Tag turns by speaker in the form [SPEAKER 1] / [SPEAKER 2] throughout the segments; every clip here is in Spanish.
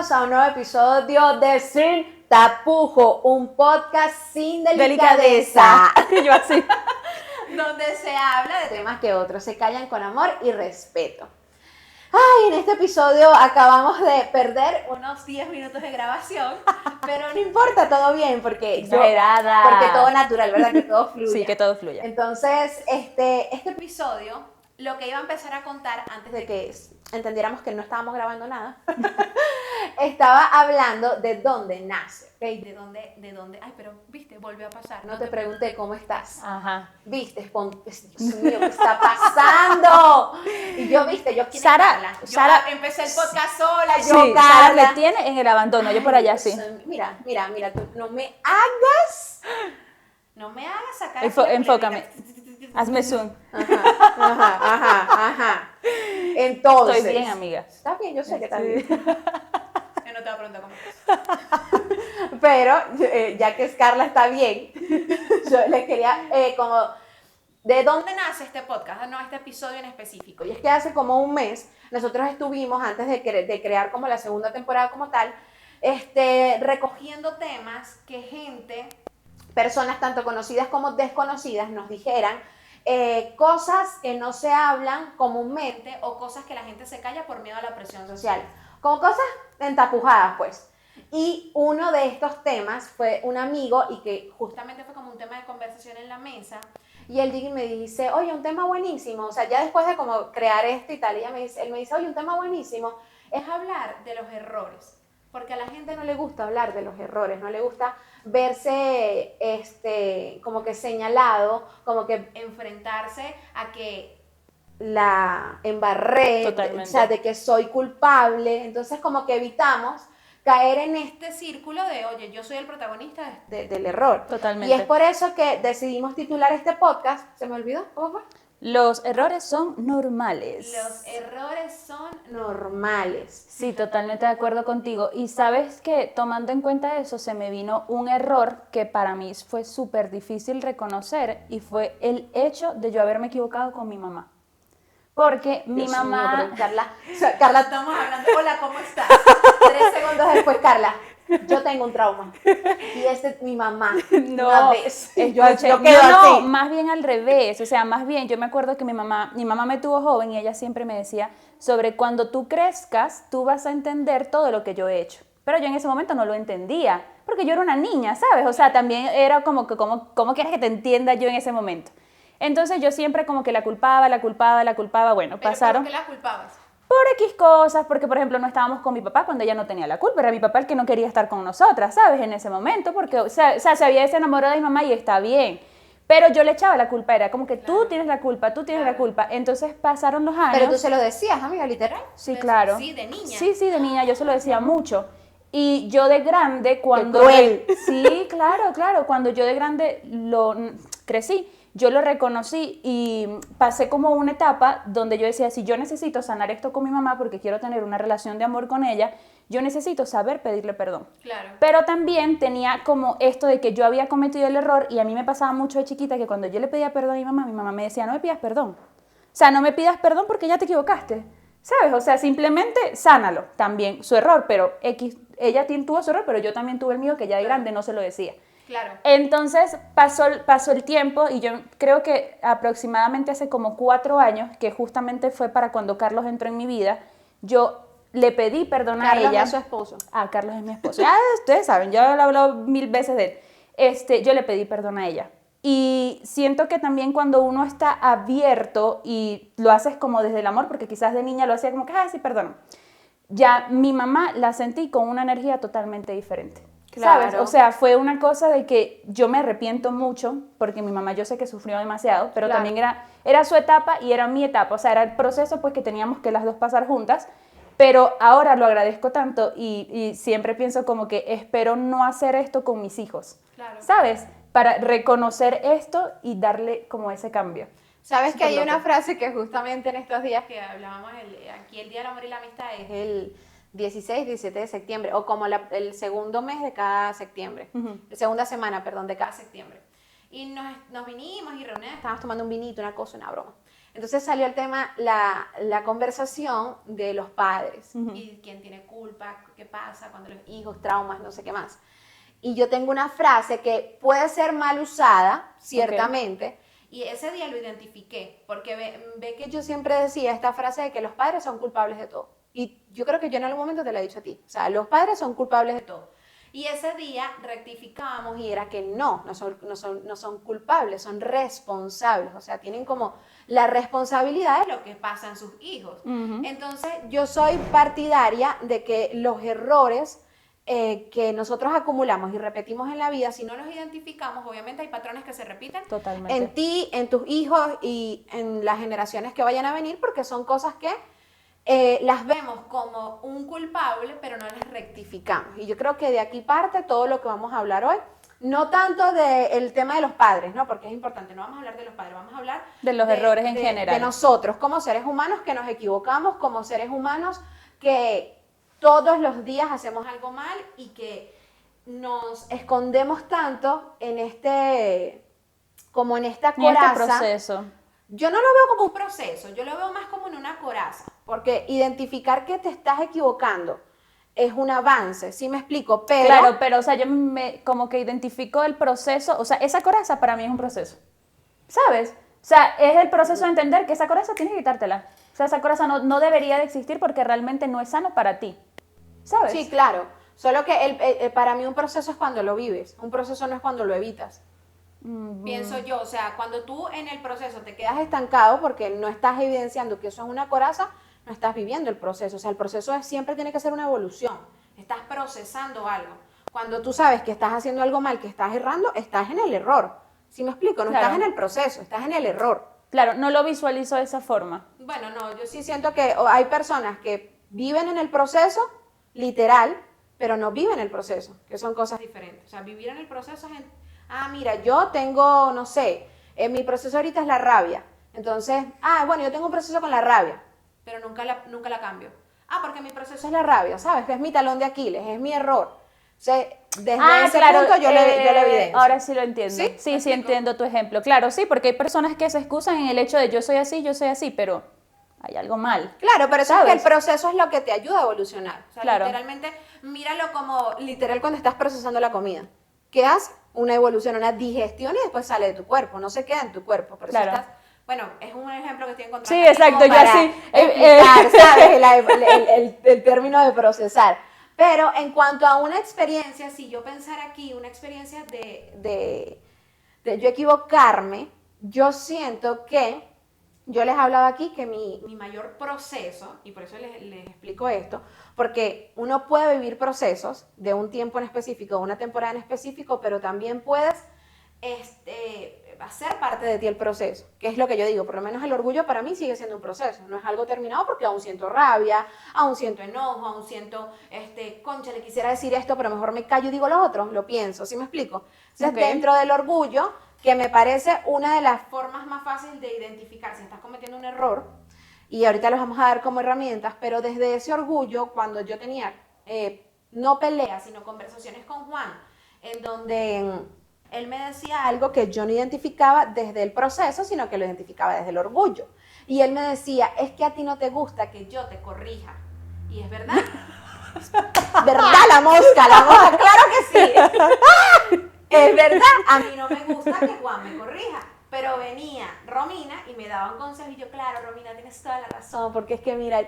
[SPEAKER 1] bienvenidos a un nuevo episodio de Sin Tapujo, un podcast sin delicadeza.
[SPEAKER 2] Yo así.
[SPEAKER 1] Donde se habla de temas que otros se callan con amor y respeto. Ay, en este episodio acabamos de perder unos 10 minutos de grabación, pero no importa, todo bien, porque
[SPEAKER 2] Exagerada.
[SPEAKER 1] porque todo natural, ¿verdad? Que todo fluye.
[SPEAKER 2] Sí, que todo fluya.
[SPEAKER 1] Entonces, este episodio, lo que iba a empezar a contar antes de que entendiéramos que no estábamos grabando nada, estaba hablando de dónde nace, ¿ok? De dónde, ay, pero, viste, volvió a pasar, no te pregunté cómo estás.
[SPEAKER 2] Ajá.
[SPEAKER 1] Viste, Dios mío, ¿qué está pasando? Y yo, viste, yo quiero Carla.
[SPEAKER 2] Sara,
[SPEAKER 1] empecé el podcast sola,
[SPEAKER 2] sí,
[SPEAKER 1] yo,
[SPEAKER 2] Sara
[SPEAKER 1] Carla.
[SPEAKER 2] me tiene en el abandono, yo por allá sí.
[SPEAKER 1] Mira, tú no me hagas sacar.
[SPEAKER 2] Enfócame, hazme zoom.
[SPEAKER 1] Ajá. Entonces.
[SPEAKER 2] Estoy bien, amiga.
[SPEAKER 1] Estás bien, yo sé que estás bien.
[SPEAKER 3] Yo no te voy a preguntar cómo estás.
[SPEAKER 1] Pero, ya que Carla está bien, yo le quería ¿de dónde nace este podcast? No, este episodio en específico. Y es que hace como un mes, nosotros estuvimos, antes de crear como la segunda temporada como tal, recogiendo temas que personas tanto conocidas como desconocidas nos dijeran cosas que no se hablan comúnmente o cosas que la gente se calla por miedo a la presión social. Como cosas entapujadas, pues. Y uno de estos temas fue un amigo y que justamente fue como un tema de conversación en la mesa. Y él llega y me dice, oye, un tema buenísimo. O sea, ya después de como crear esto y tal, él me dice, oye, un tema buenísimo es hablar de los errores. Porque a la gente no le gusta hablar de los errores, no le gusta verse como que señalado, como que enfrentarse a que la embarré,
[SPEAKER 2] Totalmente.
[SPEAKER 1] o sea, de que soy culpable. Entonces como que evitamos caer en este círculo de, oye, yo soy el protagonista del error.
[SPEAKER 2] Totalmente.
[SPEAKER 1] Y es por eso que decidimos titular este podcast, ¿se me olvidó? ¿Cómo fue?
[SPEAKER 2] Los errores son normales.
[SPEAKER 1] Los errores son normales.
[SPEAKER 2] Sí, totalmente de acuerdo contigo. Y sabes que tomando en cuenta eso, se me vino un error que para mí fue súper difícil reconocer y fue el hecho de yo haberme equivocado con mi mamá. Porque mi
[SPEAKER 1] Dios
[SPEAKER 2] mamá...
[SPEAKER 1] mío, pero Carla, estamos hablando, hola, ¿cómo estás? 3 segundos después, Carla, yo tengo un trauma. Y esta es mi mamá.
[SPEAKER 2] No,
[SPEAKER 1] una vez.
[SPEAKER 2] yo
[SPEAKER 1] quedo así.
[SPEAKER 2] más bien al revés, o sea, más bien yo me acuerdo que mi mamá me tuvo joven y ella siempre me decía sobre cuando tú crezcas, tú vas a entender todo lo que yo he hecho. Pero yo en ese momento no lo entendía, porque yo era una niña, ¿sabes? O sea, también era como que, ¿cómo quieres que te entienda yo en ese momento? Entonces yo siempre como que la culpaba, bueno,
[SPEAKER 3] ¿Pero
[SPEAKER 2] pasaron...
[SPEAKER 3] por qué la culpabas?
[SPEAKER 2] Por X cosas, porque por ejemplo no estábamos con mi papá cuando ella no tenía la culpa, era mi papá el que no quería estar con nosotras, ¿sabes? En ese momento, porque o sea, se había enamorado de mi mamá y está bien, pero yo le echaba la culpa, era como que
[SPEAKER 3] Claro.
[SPEAKER 2] tú tienes la culpa,
[SPEAKER 3] Claro.
[SPEAKER 2] la culpa, entonces pasaron los años.
[SPEAKER 1] Pero tú se lo decías, amiga, literal.
[SPEAKER 2] Sí, claro.
[SPEAKER 3] Sí, de niña.
[SPEAKER 2] Sí, de niña, yo se lo decía mucho. Y yo de grande, cuando...
[SPEAKER 1] cruel.
[SPEAKER 2] Sí, claro, cuando yo de grande crecí, yo lo reconocí y pasé como una etapa donde yo decía, si yo necesito sanar esto con mi mamá porque quiero tener una relación de amor con ella, yo necesito saber pedirle perdón.
[SPEAKER 3] Claro.
[SPEAKER 2] Pero también tenía como esto de que yo había cometido el error y a mí me pasaba mucho de chiquita que cuando yo le pedía perdón a mi mamá me decía, no me pidas perdón. O sea, no me pidas perdón porque ya te equivocaste, ¿sabes? O sea, simplemente sánalo también, su error, pero ella tuvo su error, pero yo también tuve el mío que ya de grande no se lo decía.
[SPEAKER 3] Claro.
[SPEAKER 2] Entonces pasó el tiempo y yo creo que aproximadamente hace como 4 años, que justamente fue para cuando Carlos entró en mi vida, yo le pedí perdón a ella.
[SPEAKER 1] Carlos es su esposo.
[SPEAKER 2] Ah, Carlos es mi esposo. Ya ustedes saben, yo he hablado 1000 veces de él. Yo le pedí perdón a ella. Y siento que también cuando uno está abierto y lo haces como desde el amor, porque quizás de niña lo hacía como que, sí, perdón. Ya mi mamá la sentí con una energía totalmente diferente.
[SPEAKER 1] Claro.
[SPEAKER 2] ¿Sabes? O sea, fue una cosa de que yo me arrepiento mucho, porque mi mamá yo sé que sufrió demasiado, pero
[SPEAKER 1] Claro.
[SPEAKER 2] también era su etapa y era mi etapa, o sea, era el proceso pues que teníamos que las dos pasar juntas, pero ahora lo agradezco tanto y siempre pienso como que espero no hacer esto con mis hijos,
[SPEAKER 3] Claro.
[SPEAKER 2] ¿sabes? Para reconocer esto y darle como ese cambio.
[SPEAKER 1] ¿Sabes que hay
[SPEAKER 2] Superloco.
[SPEAKER 1] una frase que justamente en estos días que hablábamos, aquí el Día del Amor y la Amistad es el 16, 17 de septiembre, o como el segundo mes de cada septiembre, segunda semana, perdón, de cada septiembre. Y nos vinimos y reunimos, estábamos tomando un vinito, una cosa, una broma. Entonces salió el tema, la conversación de los padres
[SPEAKER 3] Y quién tiene culpa, qué pasa cuando los
[SPEAKER 1] hijos, traumas, no sé qué más. Y yo tengo una frase que puede ser mal usada, ciertamente,
[SPEAKER 3] Y ese día lo identifiqué, porque ve que
[SPEAKER 1] yo siempre decía esta frase de que los padres son culpables de todo. Y yo creo que yo en algún momento te la he dicho a ti. O sea, los padres son culpables de todo.
[SPEAKER 3] y ese día rectificábamos
[SPEAKER 1] Y era que no son culpables, son responsables. O sea, tienen como la responsabilidad de
[SPEAKER 3] lo que pasa en sus hijos.
[SPEAKER 1] Entonces, yo soy partidaria de que los errores que nosotros acumulamos y repetimos en la vida,
[SPEAKER 3] Si no los identificamos, obviamente hay patrones que se repiten.
[SPEAKER 2] Totalmente.
[SPEAKER 1] en ti, en tus hijos y en las generaciones que vayan a venir, porque son cosas que las vemos como un culpable, pero no las rectificamos. Y yo creo que de aquí parte todo lo que vamos a hablar hoy. No tanto del tema de los padres, ¿no? Porque es importante, no vamos a hablar de los padres, vamos a hablar
[SPEAKER 2] De los errores en general.
[SPEAKER 1] de nosotros, como seres humanos que nos equivocamos, como seres humanos que todos los días hacemos algo mal y que nos escondemos tanto en como en esta
[SPEAKER 2] En este
[SPEAKER 1] coraza.
[SPEAKER 2] proceso.
[SPEAKER 1] Yo no lo veo como
[SPEAKER 3] un proceso, yo lo veo más como en una coraza.
[SPEAKER 1] porque identificar que te estás equivocando es un avance, ¿sí me explico? Pero
[SPEAKER 2] Claro, pero o sea, yo como que identifico el proceso, o sea, esa coraza para mí es un proceso, ¿sabes? O sea, es el proceso de entender que esa coraza tienes que quitártela. O sea, esa coraza no debería de existir porque realmente no es sano para ti, ¿sabes?
[SPEAKER 1] sí, claro. Solo que para mí un proceso es cuando lo vives, un proceso no es cuando lo evitas.
[SPEAKER 3] Pienso yo, o sea, cuando tú en el proceso te quedas
[SPEAKER 1] Quedas estancado porque no estás evidenciando que eso es una coraza, no estás viviendo el proceso. O sea, el proceso siempre tiene que ser una evolución.
[SPEAKER 3] estás procesando algo.
[SPEAKER 1] Cuando tú sabes que estás haciendo algo mal, que estás errando, estás en el error. ¿Sí me explico? No
[SPEAKER 2] Claro.
[SPEAKER 1] estás en el proceso, estás en el error.
[SPEAKER 2] Claro, no lo visualizo de esa forma.
[SPEAKER 3] Bueno, no, yo
[SPEAKER 1] Sí siento que hay personas que viven en el proceso, literal, pero no viven el proceso, que son cosas
[SPEAKER 3] diferente. O sea, vivir en el proceso es
[SPEAKER 1] mira, yo tengo, no sé, mi proceso ahorita es la rabia. Entonces, bueno, yo tengo un proceso con la rabia.
[SPEAKER 3] pero nunca la cambio. Porque mi proceso
[SPEAKER 1] Eso es la rabia, ¿sabes? Que es mi talón de Aquiles, es mi error. O sea, desde ese
[SPEAKER 2] claro,
[SPEAKER 1] punto yo lo evidencio.
[SPEAKER 2] ahora sí lo entiendo.
[SPEAKER 1] ¿Sí?
[SPEAKER 2] Sí, entiendo tu ejemplo. Claro, sí, porque hay personas que se excusan en el hecho de yo soy así, pero hay algo mal.
[SPEAKER 1] Claro, pero eso es que
[SPEAKER 2] ¿Sabes?
[SPEAKER 1] el proceso es lo que te ayuda a evolucionar.
[SPEAKER 3] O sea,
[SPEAKER 2] Claro.
[SPEAKER 3] literalmente, míralo como
[SPEAKER 1] Literal, cuando estás procesando la comida, ¿qué hace? Una evolución, una digestión y después sale de tu cuerpo, no se queda en tu cuerpo. Por eso
[SPEAKER 2] Claro.
[SPEAKER 1] estás
[SPEAKER 3] bueno, es un ejemplo que estoy encontrando.
[SPEAKER 2] Sí,
[SPEAKER 3] aquí
[SPEAKER 2] exacto,
[SPEAKER 3] como
[SPEAKER 2] yo
[SPEAKER 3] para-
[SPEAKER 2] así.
[SPEAKER 1] explicar, ¿sabes? El término de procesar. Pero en cuanto a una experiencia,
[SPEAKER 3] Si yo pensara aquí, una experiencia
[SPEAKER 1] de yo equivocarme, yo siento que, yo les he hablado aquí que
[SPEAKER 3] mi mayor proceso, y por eso les
[SPEAKER 1] explico esto, porque uno puede vivir procesos de un tiempo en específico, una temporada en específico, pero también puedes hacer parte de ti el proceso, que es lo que yo digo, por lo menos el orgullo para mí sigue siendo un proceso, no es algo terminado porque aún siento rabia, aún siento enojo, aún siento, concha, le quisiera decir esto, pero mejor me callo y digo lo otro, lo pienso, ¿sí me explico? Entonces,
[SPEAKER 2] Ok.
[SPEAKER 1] dentro del orgullo, que me parece una de las formas más fáciles de identificar si estás cometiendo un error, y ahorita los vamos a dar como herramientas, pero desde ese orgullo, cuando yo tenía, no peleas, sino conversaciones con Juan, en donde él me decía algo que yo no identificaba desde el proceso, sino que lo identificaba desde el orgullo. Y él me decía, es que a ti no te gusta que yo te corrija.
[SPEAKER 3] Y es verdad.
[SPEAKER 1] ¿Verdad? La mosca, claro que sí. Es verdad, a mí no me gusta que Juan me corrija.
[SPEAKER 3] Pero venía Romina y me daba un consejo y yo, claro, Romina, tienes toda la razón.
[SPEAKER 1] razón, porque es que mira,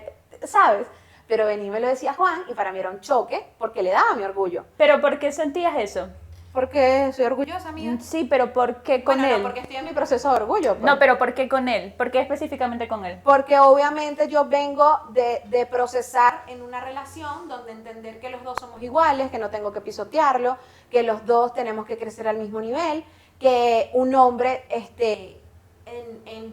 [SPEAKER 1] ¿sabes? Pero venía y me lo decía Juan y para mí era un choque porque le daba mi orgullo.
[SPEAKER 2] Pero ¿por qué sentías eso?
[SPEAKER 1] Porque soy orgullosa.
[SPEAKER 3] Orgullosa, amiga.
[SPEAKER 2] Sí, pero ¿por qué con
[SPEAKER 3] Bueno,
[SPEAKER 2] él?
[SPEAKER 3] no, porque estoy
[SPEAKER 1] En
[SPEAKER 3] en
[SPEAKER 1] mi
[SPEAKER 3] mi
[SPEAKER 1] proceso de orgullo. Pues.
[SPEAKER 2] No, pero ¿por qué con él? ¿Por qué específicamente con él?
[SPEAKER 1] Porque obviamente yo vengo de procesar
[SPEAKER 3] en una relación donde entender que los dos somos
[SPEAKER 1] iguales, que no tengo que pisotearlo, que los dos tenemos que crecer al mismo nivel, que un hombre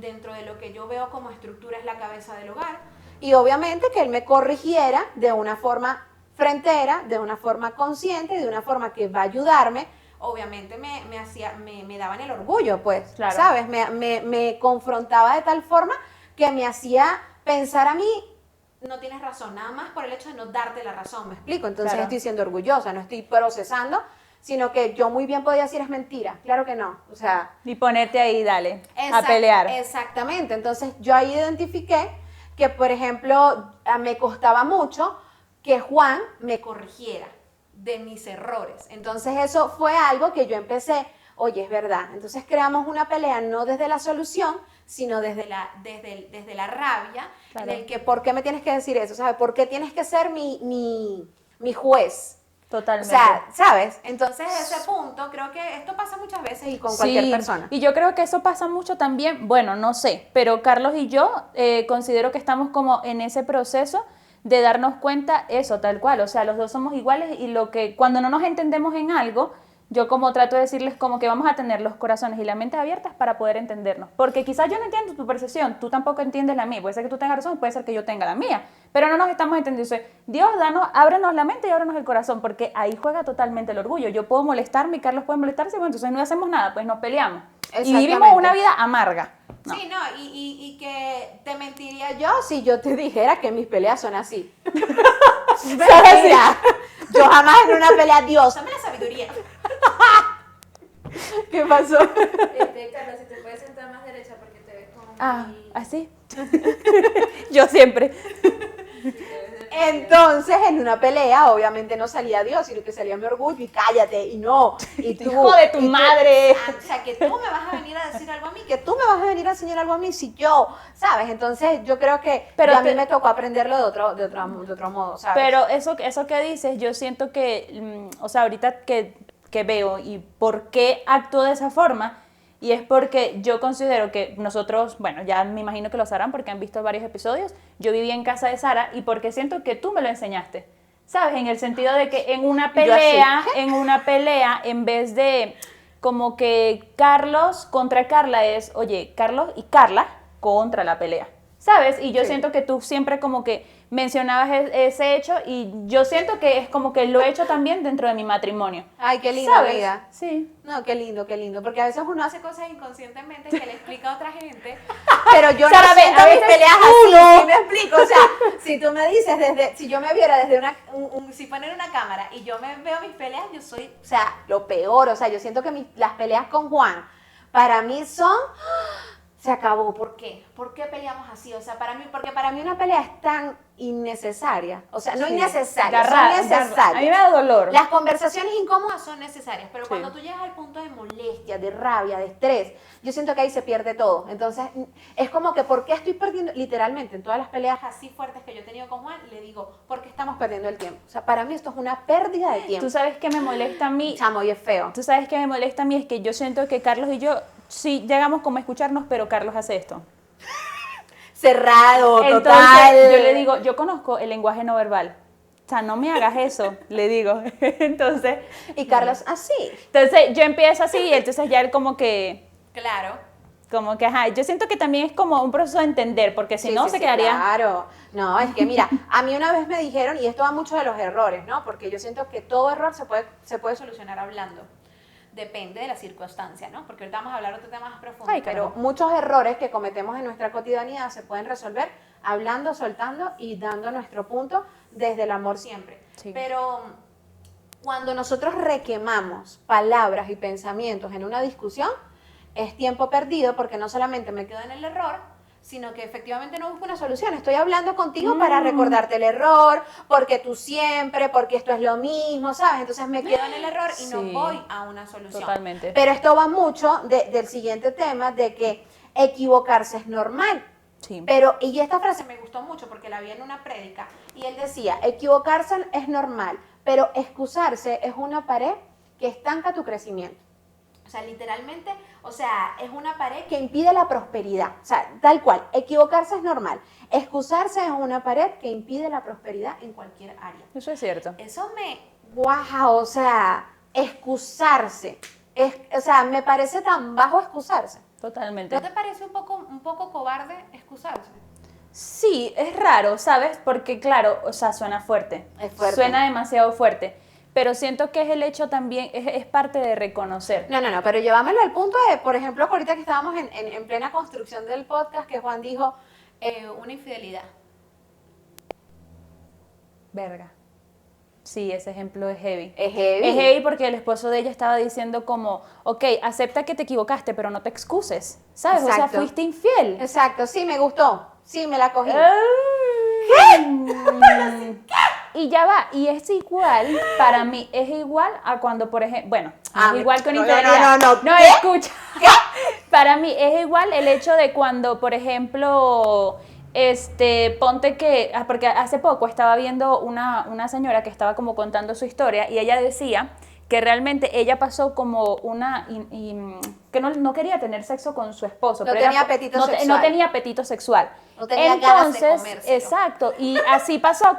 [SPEAKER 3] dentro de lo que yo veo como estructura es la cabeza del hogar.
[SPEAKER 1] y obviamente que él me corrigiera de una forma frentera, de una forma consciente, de una forma que va a ayudarme.
[SPEAKER 3] Obviamente me daban el orgullo.
[SPEAKER 1] Orgullo, pues,
[SPEAKER 2] Claro.
[SPEAKER 1] ¿sabes? Me confrontaba de tal forma que me hacía pensar a mí,
[SPEAKER 3] No tienes razón, nada más por el hecho de no darte la razón.
[SPEAKER 1] me explico, entonces
[SPEAKER 2] Claro.
[SPEAKER 1] estoy siendo orgullosa, no estoy procesando, sino que yo muy bien podía decir es mentira. Claro que no. O sea,
[SPEAKER 2] Y ponerte ahí, dale, a pelear.
[SPEAKER 1] Exactamente. Entonces yo ahí identifiqué que, por ejemplo, me costaba mucho que Juan me corrigiera de mis errores. Entonces eso fue algo que yo empecé, oye, es verdad. Entonces creamos una pelea no desde la solución, sino desde la rabia,
[SPEAKER 2] Claro.
[SPEAKER 1] en el que, ¿por qué me tienes que decir eso? ¿Sabes? ¿Por qué tienes que ser mi juez?
[SPEAKER 2] Totalmente.
[SPEAKER 1] O sea, ¿sabes? Entonces ese punto, creo que esto pasa muchas veces y con cualquier persona.
[SPEAKER 2] Y yo creo que eso pasa mucho también, bueno, no sé, pero Carlos y yo considero que estamos como en ese proceso de darnos cuenta eso, tal cual, o sea, los dos somos iguales y lo que cuando no nos entendemos en algo, yo como trato de decirles como que vamos a tener los corazones y la mente abiertas para poder entendernos, porque quizás yo no entiendo tu percepción, tú tampoco entiendes la mía, puede ser que tú tengas razón, puede ser que yo tenga la mía, pero no nos estamos entendiendo. Dios, ábrenos la mente y ábrenos el corazón, porque ahí juega totalmente el orgullo. Yo puedo molestarme y Carlos puede molestarse, bueno, entonces no hacemos nada, pues nos peleamos. Y vivimos una vida amarga. No.
[SPEAKER 1] Sí, no, y que te mentiría yo si yo te dijera que mis peleas son así. Mentira. Yo jamás en una pelea, Dios, dame la sabiduría. ¿Qué pasó?
[SPEAKER 3] Carla, si te puedes sentar más derecha porque te ves como muy...
[SPEAKER 2] ¿así? Yo siempre.
[SPEAKER 1] Entonces, en una pelea, obviamente no salía Dios, sino que salía mi orgullo y cállate, y no, y tú,
[SPEAKER 2] Hijo de tu
[SPEAKER 1] y tú-
[SPEAKER 2] madre.
[SPEAKER 1] O sea, que tú me vas a venir a decir algo a mí, que tú me vas a venir a enseñar algo a mí, si yo, ¿sabes? Entonces, yo creo que
[SPEAKER 2] Pero
[SPEAKER 1] a mí me tocó aprenderlo de otro modo, ¿sabes?
[SPEAKER 2] Pero eso que dices, yo siento que, o sea, ahorita que veo y por qué actúo de esa forma, y es porque yo considero que nosotros, bueno, ya me imagino que lo sabrán porque han visto varios episodios, yo viví en casa de Sara y porque siento que tú me lo enseñaste, ¿sabes? En el sentido de que en una pelea, en vez de como que Carlos contra Carla es, oye, Carlos y Carla contra la pelea, ¿sabes? Y yo
[SPEAKER 1] Sí.
[SPEAKER 2] siento que tú siempre como que mencionabas ese hecho y yo siento que es como que lo he hecho también dentro de mi matrimonio.
[SPEAKER 1] Ay, qué lindo,
[SPEAKER 2] ¿Sabes?
[SPEAKER 1] amiga.
[SPEAKER 2] Sí.
[SPEAKER 1] No, qué lindo, porque a veces uno hace cosas
[SPEAKER 3] cosas inconscientemente que le explica a otra gente.
[SPEAKER 1] pero yo
[SPEAKER 2] Sara,
[SPEAKER 1] no
[SPEAKER 2] ve,
[SPEAKER 1] siento
[SPEAKER 2] a
[SPEAKER 1] mis
[SPEAKER 2] veces
[SPEAKER 1] peleas
[SPEAKER 2] uno-
[SPEAKER 1] así, ¿sí me explico? O sea, si tú me dices si yo me viera desde
[SPEAKER 3] Si ponen una cámara y yo me veo mis peleas, yo soy...
[SPEAKER 1] o sea, lo peor, o sea, yo siento que las peleas con Juan, para mí son, se acabó, ¿por qué? ¿Por qué peleamos así? O sea, porque para mí una pelea es tan innecesaria, o sea, no
[SPEAKER 2] Sí.
[SPEAKER 1] innecesaria,
[SPEAKER 2] Garra-
[SPEAKER 1] son necesarias.
[SPEAKER 2] A mí me da dolor.
[SPEAKER 1] Las conversaciones incómodas
[SPEAKER 3] Son necesarias, pero
[SPEAKER 2] Sí.
[SPEAKER 3] cuando tú llegas al punto de
[SPEAKER 1] molestia, de rabia, de estrés, yo siento que ahí se pierde todo. Entonces, es como que, ¿por qué estoy perdiendo? Literalmente, en todas las peleas
[SPEAKER 3] así fuertes que yo he tenido con Juan, le digo,
[SPEAKER 1] porque estamos perdiendo el tiempo. O sea, para mí esto es una pérdida de tiempo.
[SPEAKER 2] Tú sabes que me molesta a mí.
[SPEAKER 1] Chamo, y es feo.
[SPEAKER 2] Tú sabes que me molesta a mí es que yo siento que Carlos y yo sí llegamos como a escucharnos, pero Carlos hace esto.
[SPEAKER 1] Cerrado,
[SPEAKER 2] Entonces
[SPEAKER 1] total.
[SPEAKER 2] yo le digo, yo conozco el lenguaje no verbal. O sea, no me hagas eso, le digo. Entonces
[SPEAKER 1] Y Carlos, así.
[SPEAKER 2] yo empiezo así y entonces ya él como que,
[SPEAKER 3] claro.
[SPEAKER 2] ajá, yo siento que también es como un proceso de entender, porque si
[SPEAKER 1] Sí,
[SPEAKER 2] no
[SPEAKER 1] sí,
[SPEAKER 2] se
[SPEAKER 1] sí,
[SPEAKER 2] quedaría...
[SPEAKER 1] Claro. No, es que mira, a mí una vez me dijeron, y esto va mucho de los errores, ¿no? Porque yo siento que todo error se puede solucionar hablando.
[SPEAKER 3] Depende de la circunstancia, ¿no? Porque ahorita vamos a hablar de otro tema más profundo.
[SPEAKER 2] Ay,
[SPEAKER 1] Pero muchos errores que cometemos en nuestra cotidianidad se pueden resolver hablando, soltando y dando nuestro punto desde el amor siempre.
[SPEAKER 2] Sí.
[SPEAKER 1] Pero cuando nosotros requemamos palabras y pensamientos en una discusión, es tiempo perdido porque no solamente me quedo en el error, sino que efectivamente no busco una solución. Estoy hablando contigo para recordarte el error, porque tú siempre, porque esto es lo mismo, ¿sabes? Entonces me quedo en el error y no
[SPEAKER 2] Sí.
[SPEAKER 1] voy a una solución.
[SPEAKER 2] Totalmente.
[SPEAKER 1] Pero esto va mucho del siguiente tema, de que equivocarse es normal.
[SPEAKER 2] Sí.
[SPEAKER 1] Pero, y esta frase me gustó mucho porque la vi en una prédica, y él decía, equivocarse es normal, pero excusarse es una pared que estanca tu crecimiento.
[SPEAKER 3] O sea, literalmente, o sea, es una pared
[SPEAKER 1] Que impide la prosperidad. O sea, tal cual, equivocarse es normal. Excusarse es una pared que impide la prosperidad en cualquier área.
[SPEAKER 2] Eso es cierto.
[SPEAKER 3] Eso me...
[SPEAKER 1] ¡Wow! O sea, excusarse. O sea, me parece tan bajo excusarse.
[SPEAKER 2] Totalmente.
[SPEAKER 3] ¿No te parece un poco cobarde excusarse?
[SPEAKER 2] Sí, es raro, ¿sabes? Porque claro, o sea, suena fuerte.
[SPEAKER 1] Es fuerte.
[SPEAKER 2] Suena demasiado fuerte. Pero siento que es el hecho también, es parte de reconocer.
[SPEAKER 1] No, pero llevámoslo al punto de, por ejemplo, ahorita que estábamos en plena construcción del podcast, que Juan dijo,
[SPEAKER 3] Una infidelidad.
[SPEAKER 2] Verga. Sí, ese ejemplo es heavy.
[SPEAKER 1] Es heavy.
[SPEAKER 2] Es heavy porque el esposo de ella estaba diciendo como, ok, acepta que te equivocaste, pero no te excuses, ¿sabes? O sea,
[SPEAKER 1] Exacto.
[SPEAKER 2] fuiste infiel.
[SPEAKER 1] Exacto, sí, me gustó. Sí, me la cogí.
[SPEAKER 2] ¿Qué? Y ya va, y es igual, para mí, es igual a cuando, por ejemplo, bueno, es igual con
[SPEAKER 1] no,
[SPEAKER 2] infidelidad.
[SPEAKER 1] no,
[SPEAKER 2] No,
[SPEAKER 1] ¿qué?
[SPEAKER 2] escucha. Para mí es igual el hecho de cuando, por ejemplo, ponte que, porque hace poco estaba viendo una señora que estaba como contando su historia y ella decía que realmente ella pasó como que no quería tener sexo con su esposo.
[SPEAKER 1] No
[SPEAKER 2] pero
[SPEAKER 1] tenía apetito sexual.
[SPEAKER 2] No tenía apetito sexual.
[SPEAKER 1] No tenía ganas de
[SPEAKER 2] Entonces,
[SPEAKER 1] comérselo.
[SPEAKER 2] exacto, y así pasó,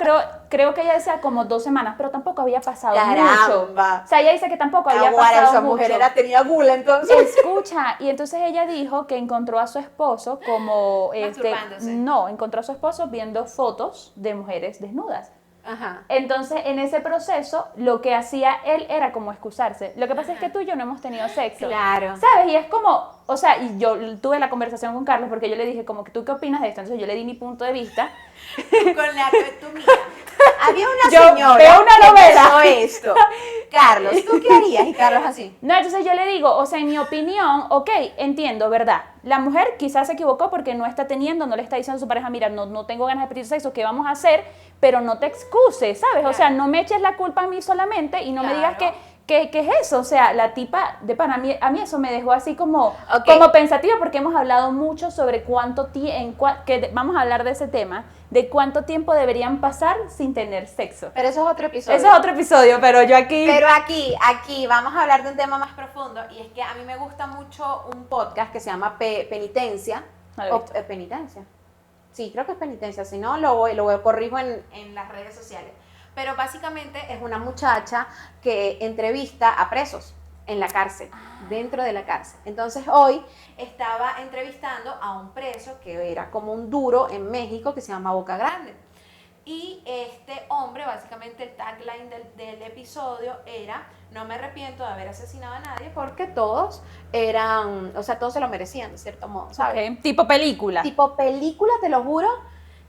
[SPEAKER 2] creo que ella decía como 2 semanas, pero tampoco había pasado mucho.
[SPEAKER 1] Caramba.
[SPEAKER 2] O sea, ella dice que tampoco había
[SPEAKER 1] Ahora
[SPEAKER 2] pasado
[SPEAKER 1] esa
[SPEAKER 2] mucho.
[SPEAKER 1] mujer tenía gula entonces.
[SPEAKER 2] Escucha, y entonces ella dijo que encontró a su esposo como
[SPEAKER 3] Masturbándose.
[SPEAKER 2] no, encontró a su esposo viendo fotos de mujeres desnudas.
[SPEAKER 1] Ajá.
[SPEAKER 2] Entonces, en ese proceso, lo que hacía él era como excusarse. Lo que pasa es que tú y yo no hemos tenido sexo.
[SPEAKER 1] Claro.
[SPEAKER 2] ¿Sabes? Y es como, o sea, y yo tuve la conversación con Carlos porque yo le dije como que tú qué opinas de esto. Entonces yo le di mi punto de vista.
[SPEAKER 3] Con la que tú mira.
[SPEAKER 1] Había una
[SPEAKER 2] Yo
[SPEAKER 1] señora
[SPEAKER 2] veo una
[SPEAKER 1] que
[SPEAKER 2] novela.
[SPEAKER 1] empezó esto. Carlos, ¿tú qué harías? Y Carlos así.
[SPEAKER 2] No, entonces yo le digo, o sea, en mi opinión, ok, entiendo, ¿verdad? La mujer quizás se equivocó porque no está teniendo, no le está diciendo a su pareja, mira, no tengo ganas de pedir sexo, ¿qué vamos a hacer? Pero no te excuses, ¿sabes? O sea, no me eches la culpa a mí solamente y no me digas
[SPEAKER 3] Claro.
[SPEAKER 2] que es eso. O sea, la tipa de pana, a mí eso me dejó así como,
[SPEAKER 1] Ok.
[SPEAKER 2] como pensativa porque hemos hablado mucho sobre vamos a hablar de ese tema, de cuánto tiempo deberían pasar sin tener sexo.
[SPEAKER 1] Pero eso es otro episodio.
[SPEAKER 2] Eso es otro episodio, pero yo aquí...
[SPEAKER 1] Pero aquí vamos a hablar de un tema más profundo y es que a mí me gusta mucho un podcast que se llama Penitencia.
[SPEAKER 2] No lo he
[SPEAKER 1] o
[SPEAKER 2] visto.
[SPEAKER 1] Penitencia. Sí, creo que es Penitencia, si no corrijo en las redes sociales. Pero básicamente es una muchacha que entrevista a presos en la cárcel, dentro de la cárcel. Entonces hoy estaba entrevistando a un preso que era como un duro en México que se llama Boca Grande. Y este hombre, básicamente el tagline del episodio era: no me arrepiento de haber asesinado a nadie porque todos eran, o sea, todos se lo merecían de cierto modo, ¿sabes?
[SPEAKER 2] Ok, tipo película.
[SPEAKER 1] Tipo película, te lo juro.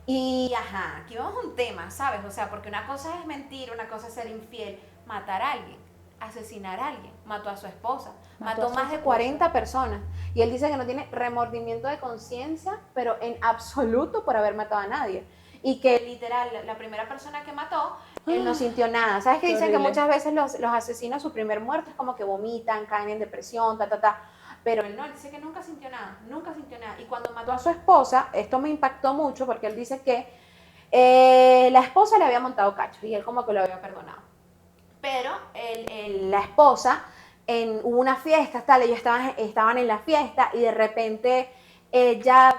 [SPEAKER 3] Y ajá, aquí vamos a un tema, ¿sabes? O sea, porque una cosa es mentir, una cosa es ser infiel, matar a alguien, asesinar a alguien, mató a su esposa,
[SPEAKER 2] Mató
[SPEAKER 3] mató
[SPEAKER 2] a su
[SPEAKER 3] más de
[SPEAKER 1] 40 personas. Y él dice que no tiene remordimiento de conciencia, pero en absoluto por haber matado a nadie. Y que
[SPEAKER 3] literal, la primera persona que mató,
[SPEAKER 1] él no sintió nada. ¿Sabes qué
[SPEAKER 2] Qué
[SPEAKER 1] dicen? Que
[SPEAKER 2] horrible.
[SPEAKER 1] muchas veces los asesinos, su primer muerte es como que vomitan, caen en depresión, Pero
[SPEAKER 3] él no, él dice que nunca sintió nada, nunca sintió nada. Y cuando mató
[SPEAKER 1] mató a su esposa, esto me impactó mucho porque él dice que la esposa le había montado cacho y él como que lo había perdonado.
[SPEAKER 3] pero
[SPEAKER 1] La esposa, hubo una fiesta, tal, ellos estaban en la fiesta y de repente ella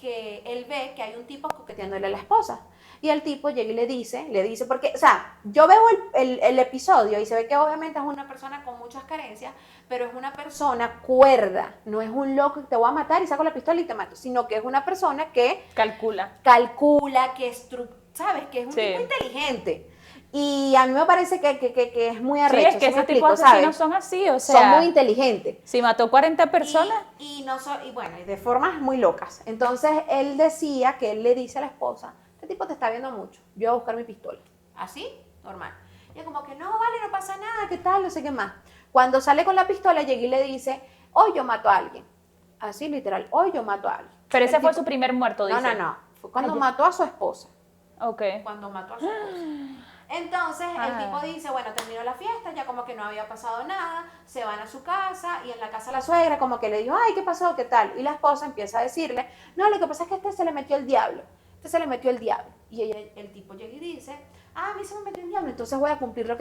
[SPEAKER 1] él ve que hay un tipo coqueteándole a la esposa. Y el tipo llega y le dice, porque, o sea, yo veo el episodio y se ve que obviamente es una persona con muchas carencias, pero es una persona cuerda, no es un loco que te voy a matar y saco la pistola y te mato, sino que es una persona que
[SPEAKER 2] Calcula.
[SPEAKER 1] calcula, ¿sabes? Que es un
[SPEAKER 2] Sí.
[SPEAKER 1] tipo inteligente. Y a mí me parece que es muy
[SPEAKER 2] Sí,
[SPEAKER 1] arrecho.
[SPEAKER 2] es que
[SPEAKER 1] ¿sí me
[SPEAKER 2] ese tipo
[SPEAKER 1] explico?
[SPEAKER 2] de asesinos
[SPEAKER 1] ¿Sabes?
[SPEAKER 2] son así, o
[SPEAKER 1] Son
[SPEAKER 2] sea,
[SPEAKER 1] muy inteligentes.
[SPEAKER 2] si mató 40 personas,
[SPEAKER 1] Y bueno, y de formas muy locas. Entonces él decía que él le dice a la esposa: este tipo te está viendo mucho, yo voy a buscar mi pistola.
[SPEAKER 3] así, normal.
[SPEAKER 1] Y ella como que no, vale, no pasa nada, ¿qué tal? No sé qué más. Cuando sale con la pistola, llega y le dice: hoy yo mato a alguien. Así literal, hoy yo mato a alguien.
[SPEAKER 2] pero ese
[SPEAKER 1] El
[SPEAKER 2] fue
[SPEAKER 1] tipo-
[SPEAKER 2] su primer muerto, dice.
[SPEAKER 1] No. Fue cuando
[SPEAKER 2] Ay,
[SPEAKER 1] mató a su esposa.
[SPEAKER 2] Ok.
[SPEAKER 3] Cuando mató a su esposa. Entonces el
[SPEAKER 2] Ah.
[SPEAKER 3] tipo dice, bueno, terminó la fiesta, ya como que no había pasado nada, se van a su casa y en la casa
[SPEAKER 1] La suegra como que le dijo: ay, ¿qué pasó? ¿Qué tal? Y la esposa empieza a decirle: no, lo que pasa es que este se le metió el diablo. Y el tipo llega y dice: ah, a mí se me metió el diablo, entonces voy a cumplir lo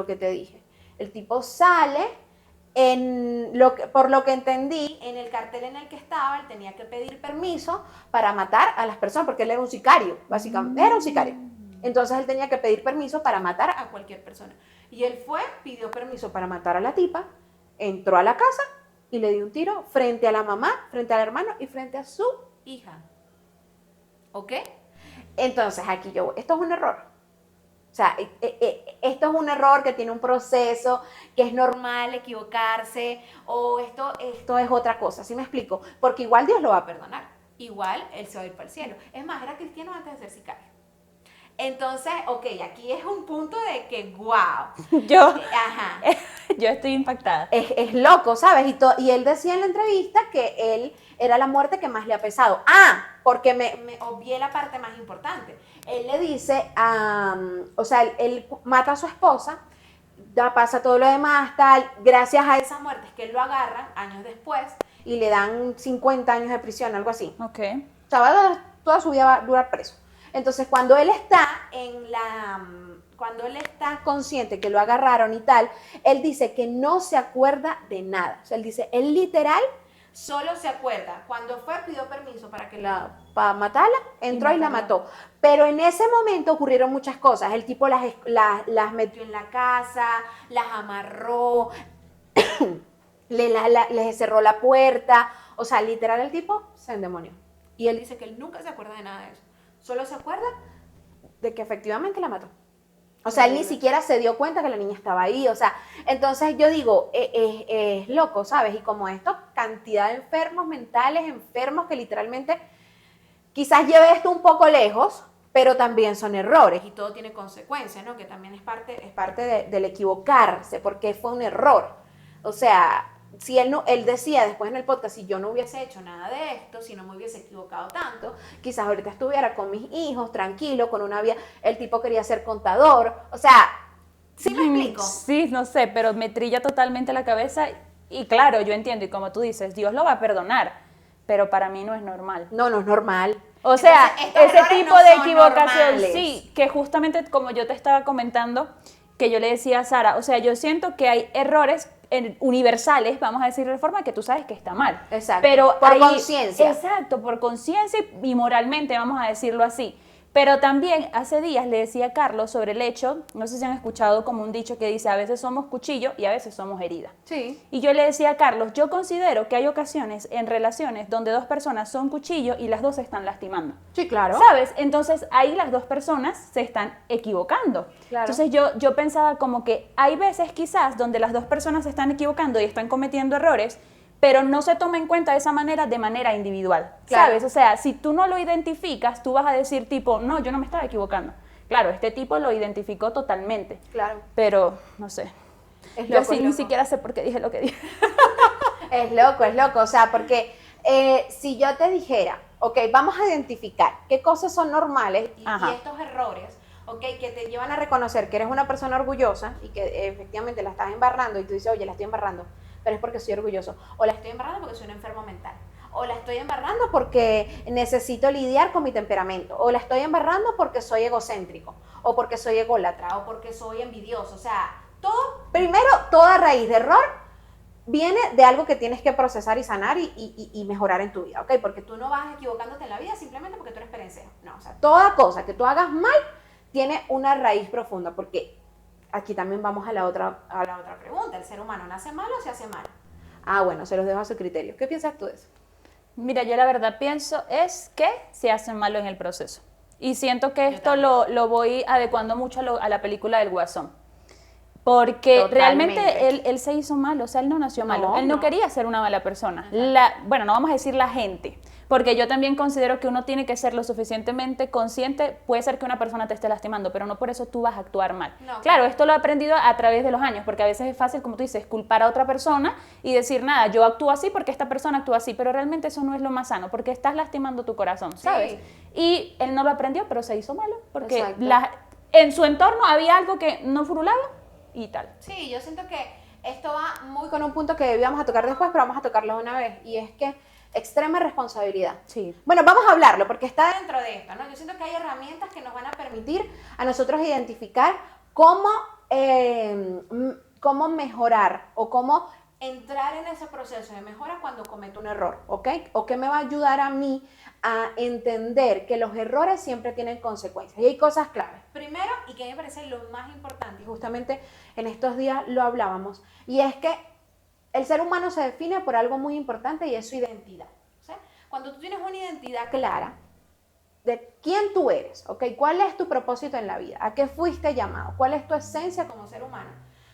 [SPEAKER 1] que te dije. El tipo sale, por lo que entendí,
[SPEAKER 3] en el cartel en el que estaba, él tenía que pedir
[SPEAKER 1] permiso para matar a las personas, porque él era un sicario, básicamente, era un sicario. Entonces él tenía que pedir permiso para matar a cualquier persona. Y él pidió permiso para matar a la tipa, entró a la casa y le dio un tiro frente a la mamá, frente al hermano y frente a su
[SPEAKER 3] hija. ¿Ok?
[SPEAKER 1] Entonces, aquí esto es un error. O sea, esto es un error que tiene un proceso, que es normal equivocarse, o esto es otra cosa, ¿sí me explico? Porque igual Dios lo va a perdonar.
[SPEAKER 3] Igual él se va a ir para el cielo. Es más, era cristiano antes de ser sicario. Entonces, ok, aquí es un punto de que, wow.
[SPEAKER 2] Yo,
[SPEAKER 3] Ajá.
[SPEAKER 2] yo estoy impactada.
[SPEAKER 1] Es loco, ¿sabes? Y él decía en la entrevista que él era la muerte que más le ha pesado. Porque
[SPEAKER 3] Me obvié la parte más importante.
[SPEAKER 1] él le dice, o sea, él mata a su esposa, ya pasa todo lo demás, tal, gracias a esas muertes que él lo agarran años después y le dan 50 años de prisión, algo así.
[SPEAKER 2] Ok.
[SPEAKER 1] O sea, toda su vida va a durar preso. Entonces, cuando él está consciente que lo agarraron y tal, él dice que no se acuerda de nada. O sea, él dice, él literal
[SPEAKER 3] Solo se acuerda cuando fue, pidió permiso para
[SPEAKER 1] para matarla, entró y la mató. Pero en ese momento ocurrieron muchas cosas. El tipo las metió en la casa, las amarró, les cerró la puerta. O sea, literal el tipo se endemonió.
[SPEAKER 3] Y él dice que él nunca se acuerda de nada de eso. Solo se acuerda
[SPEAKER 1] De que efectivamente la mató. O sea, él ni siquiera se dio cuenta que la niña estaba ahí. O sea, entonces yo digo, es loco, ¿sabes? Y como esto, cantidad de enfermos mentales, enfermos que literalmente quizás lleve esto un poco lejos, pero también son errores.
[SPEAKER 3] y todo tiene consecuencias, ¿no? Que también es parte,
[SPEAKER 1] Es parte del equivocarse, porque fue un error. O sea, si él decía después en el podcast, si yo no hubiese hecho nada de esto, si no me hubiese equivocado tanto, quizás ahorita estuviera con mis hijos, tranquilo, con una vida, el tipo quería ser contador, o sea, ¿sí me explico?
[SPEAKER 2] Sí, no sé, pero me trilla totalmente la cabeza y claro, yo entiendo y como tú dices, Dios lo va a perdonar, pero para mí no es normal.
[SPEAKER 1] No es normal.
[SPEAKER 2] O sea,
[SPEAKER 3] Entonces, estos
[SPEAKER 2] ese
[SPEAKER 3] errores
[SPEAKER 2] tipo
[SPEAKER 3] no
[SPEAKER 2] de
[SPEAKER 3] son
[SPEAKER 2] equivocación,
[SPEAKER 3] normales.
[SPEAKER 2] sí, que justamente como yo te estaba comentando, que yo le decía a Sara, o sea, yo siento que hay errores universales, vamos a decir de forma que tú sabes que está mal.
[SPEAKER 1] Exacto.
[SPEAKER 2] Pero
[SPEAKER 1] Por
[SPEAKER 2] ahí-
[SPEAKER 1] conciencia.
[SPEAKER 2] Exacto, por conciencia y moralmente, vamos a decirlo así. Pero también hace días le decía a Carlos sobre el hecho, no sé si han escuchado como un dicho que dice, a veces somos cuchillo y a veces somos herida.
[SPEAKER 1] Sí.
[SPEAKER 2] Y yo le decía a Carlos, yo considero que hay ocasiones en relaciones donde dos personas son cuchillo y las dos se están lastimando.
[SPEAKER 1] Sí, claro.
[SPEAKER 2] ¿Sabes? Entonces ahí las dos personas se están equivocando.
[SPEAKER 1] Claro.
[SPEAKER 2] Entonces yo pensaba como que hay veces quizás donde las dos personas se están equivocando y están cometiendo errores, pero no se toma en cuenta de manera individual.
[SPEAKER 1] Claro.
[SPEAKER 2] ¿Sabes? O sea, si tú no lo identificas, tú vas a decir tipo, no, yo no me estaba equivocando. Claro, este tipo lo identificó totalmente.
[SPEAKER 1] Claro.
[SPEAKER 2] Pero, no sé.
[SPEAKER 1] Es
[SPEAKER 2] Yo
[SPEAKER 1] loco,
[SPEAKER 2] sí
[SPEAKER 1] es
[SPEAKER 2] ni
[SPEAKER 1] loco.
[SPEAKER 2] siquiera sé por qué dije lo que dije.
[SPEAKER 1] Es loco, o sea, porque si yo te dijera, ok, vamos a identificar qué cosas son normales
[SPEAKER 2] Ajá.
[SPEAKER 1] y estos errores, ok, que te llevan a reconocer que eres una persona orgullosa y que efectivamente la estás embarrando y tú dices, oye, la estoy embarrando, pero es porque soy orgulloso, o la estoy embarrando porque soy un enfermo mental, o la estoy embarrando porque necesito lidiar con mi temperamento, o la estoy embarrando porque soy egocéntrico, o porque soy ególatra,
[SPEAKER 3] o porque soy envidioso, o sea, todo.
[SPEAKER 1] primero, toda raíz de error viene de algo que tienes que procesar y sanar y mejorar en tu vida, ¿ok? Porque
[SPEAKER 3] Tú no vas equivocándote en la vida simplemente porque tú eres perencero.
[SPEAKER 1] no, o sea, toda cosa que tú hagas mal tiene una raíz profunda, porque aquí también vamos a la otra
[SPEAKER 3] Pregunta, ¿el ser humano nace mal o se hace mal?
[SPEAKER 1] bueno, se los dejo a su criterio. ¿Qué piensas tú de eso?
[SPEAKER 2] Mira, yo la verdad pienso es que se hace malo en el proceso. Y siento que esto
[SPEAKER 3] también.
[SPEAKER 2] lo voy adecuando mucho a la película del Guasón. Porque
[SPEAKER 1] Totalmente.
[SPEAKER 2] realmente él se hizo malo, o sea, él no nació malo. Él no quería ser una mala persona. Bueno, no vamos a decir la gente, porque yo también considero que uno tiene que ser lo suficientemente consciente. Puede ser que una persona te esté lastimando, pero no por eso tú vas a actuar mal.
[SPEAKER 3] No,
[SPEAKER 2] Claro, esto lo he aprendido a través de los años, porque a veces es fácil, como tú dices, culpar a otra persona y decir, nada, yo actúo así porque esta persona actúa así, pero realmente eso no es lo más sano, porque estás lastimando tu corazón, ¿sabes?
[SPEAKER 1] Sí.
[SPEAKER 2] Y él no lo aprendió, pero se hizo malo, porque
[SPEAKER 1] Exacto.
[SPEAKER 2] en su entorno había algo que no furulaba y tal.
[SPEAKER 3] Sí, yo siento que esto va muy
[SPEAKER 1] Con un punto que íbamos a tocar después, pero vamos a tocarlo de una vez, y es que extrema responsabilidad.
[SPEAKER 2] Sí.
[SPEAKER 1] Bueno, vamos a hablarlo, porque está
[SPEAKER 3] dentro de esto, ¿no? Yo siento que hay herramientas que nos van a permitir
[SPEAKER 1] a nosotros identificar cómo mejorar o cómo
[SPEAKER 3] entrar en ese proceso de mejora cuando cometo
[SPEAKER 1] un error, ¿ok? O qué me va a ayudar a mí a entender que los errores siempre tienen consecuencias. Y hay cosas claves.
[SPEAKER 3] primero, y que me parece lo más importante,
[SPEAKER 1] Y justamente en estos días lo hablábamos. Y es que el ser humano se define por algo muy importante y es su identidad.
[SPEAKER 3] ¿sí? Cuando tú tienes una identidad
[SPEAKER 1] Clara de quién tú eres, ¿ok? ¿Cuál es tu propósito en la vida? ¿A qué fuiste llamado? ¿Cuál es tu esencia como ser humano?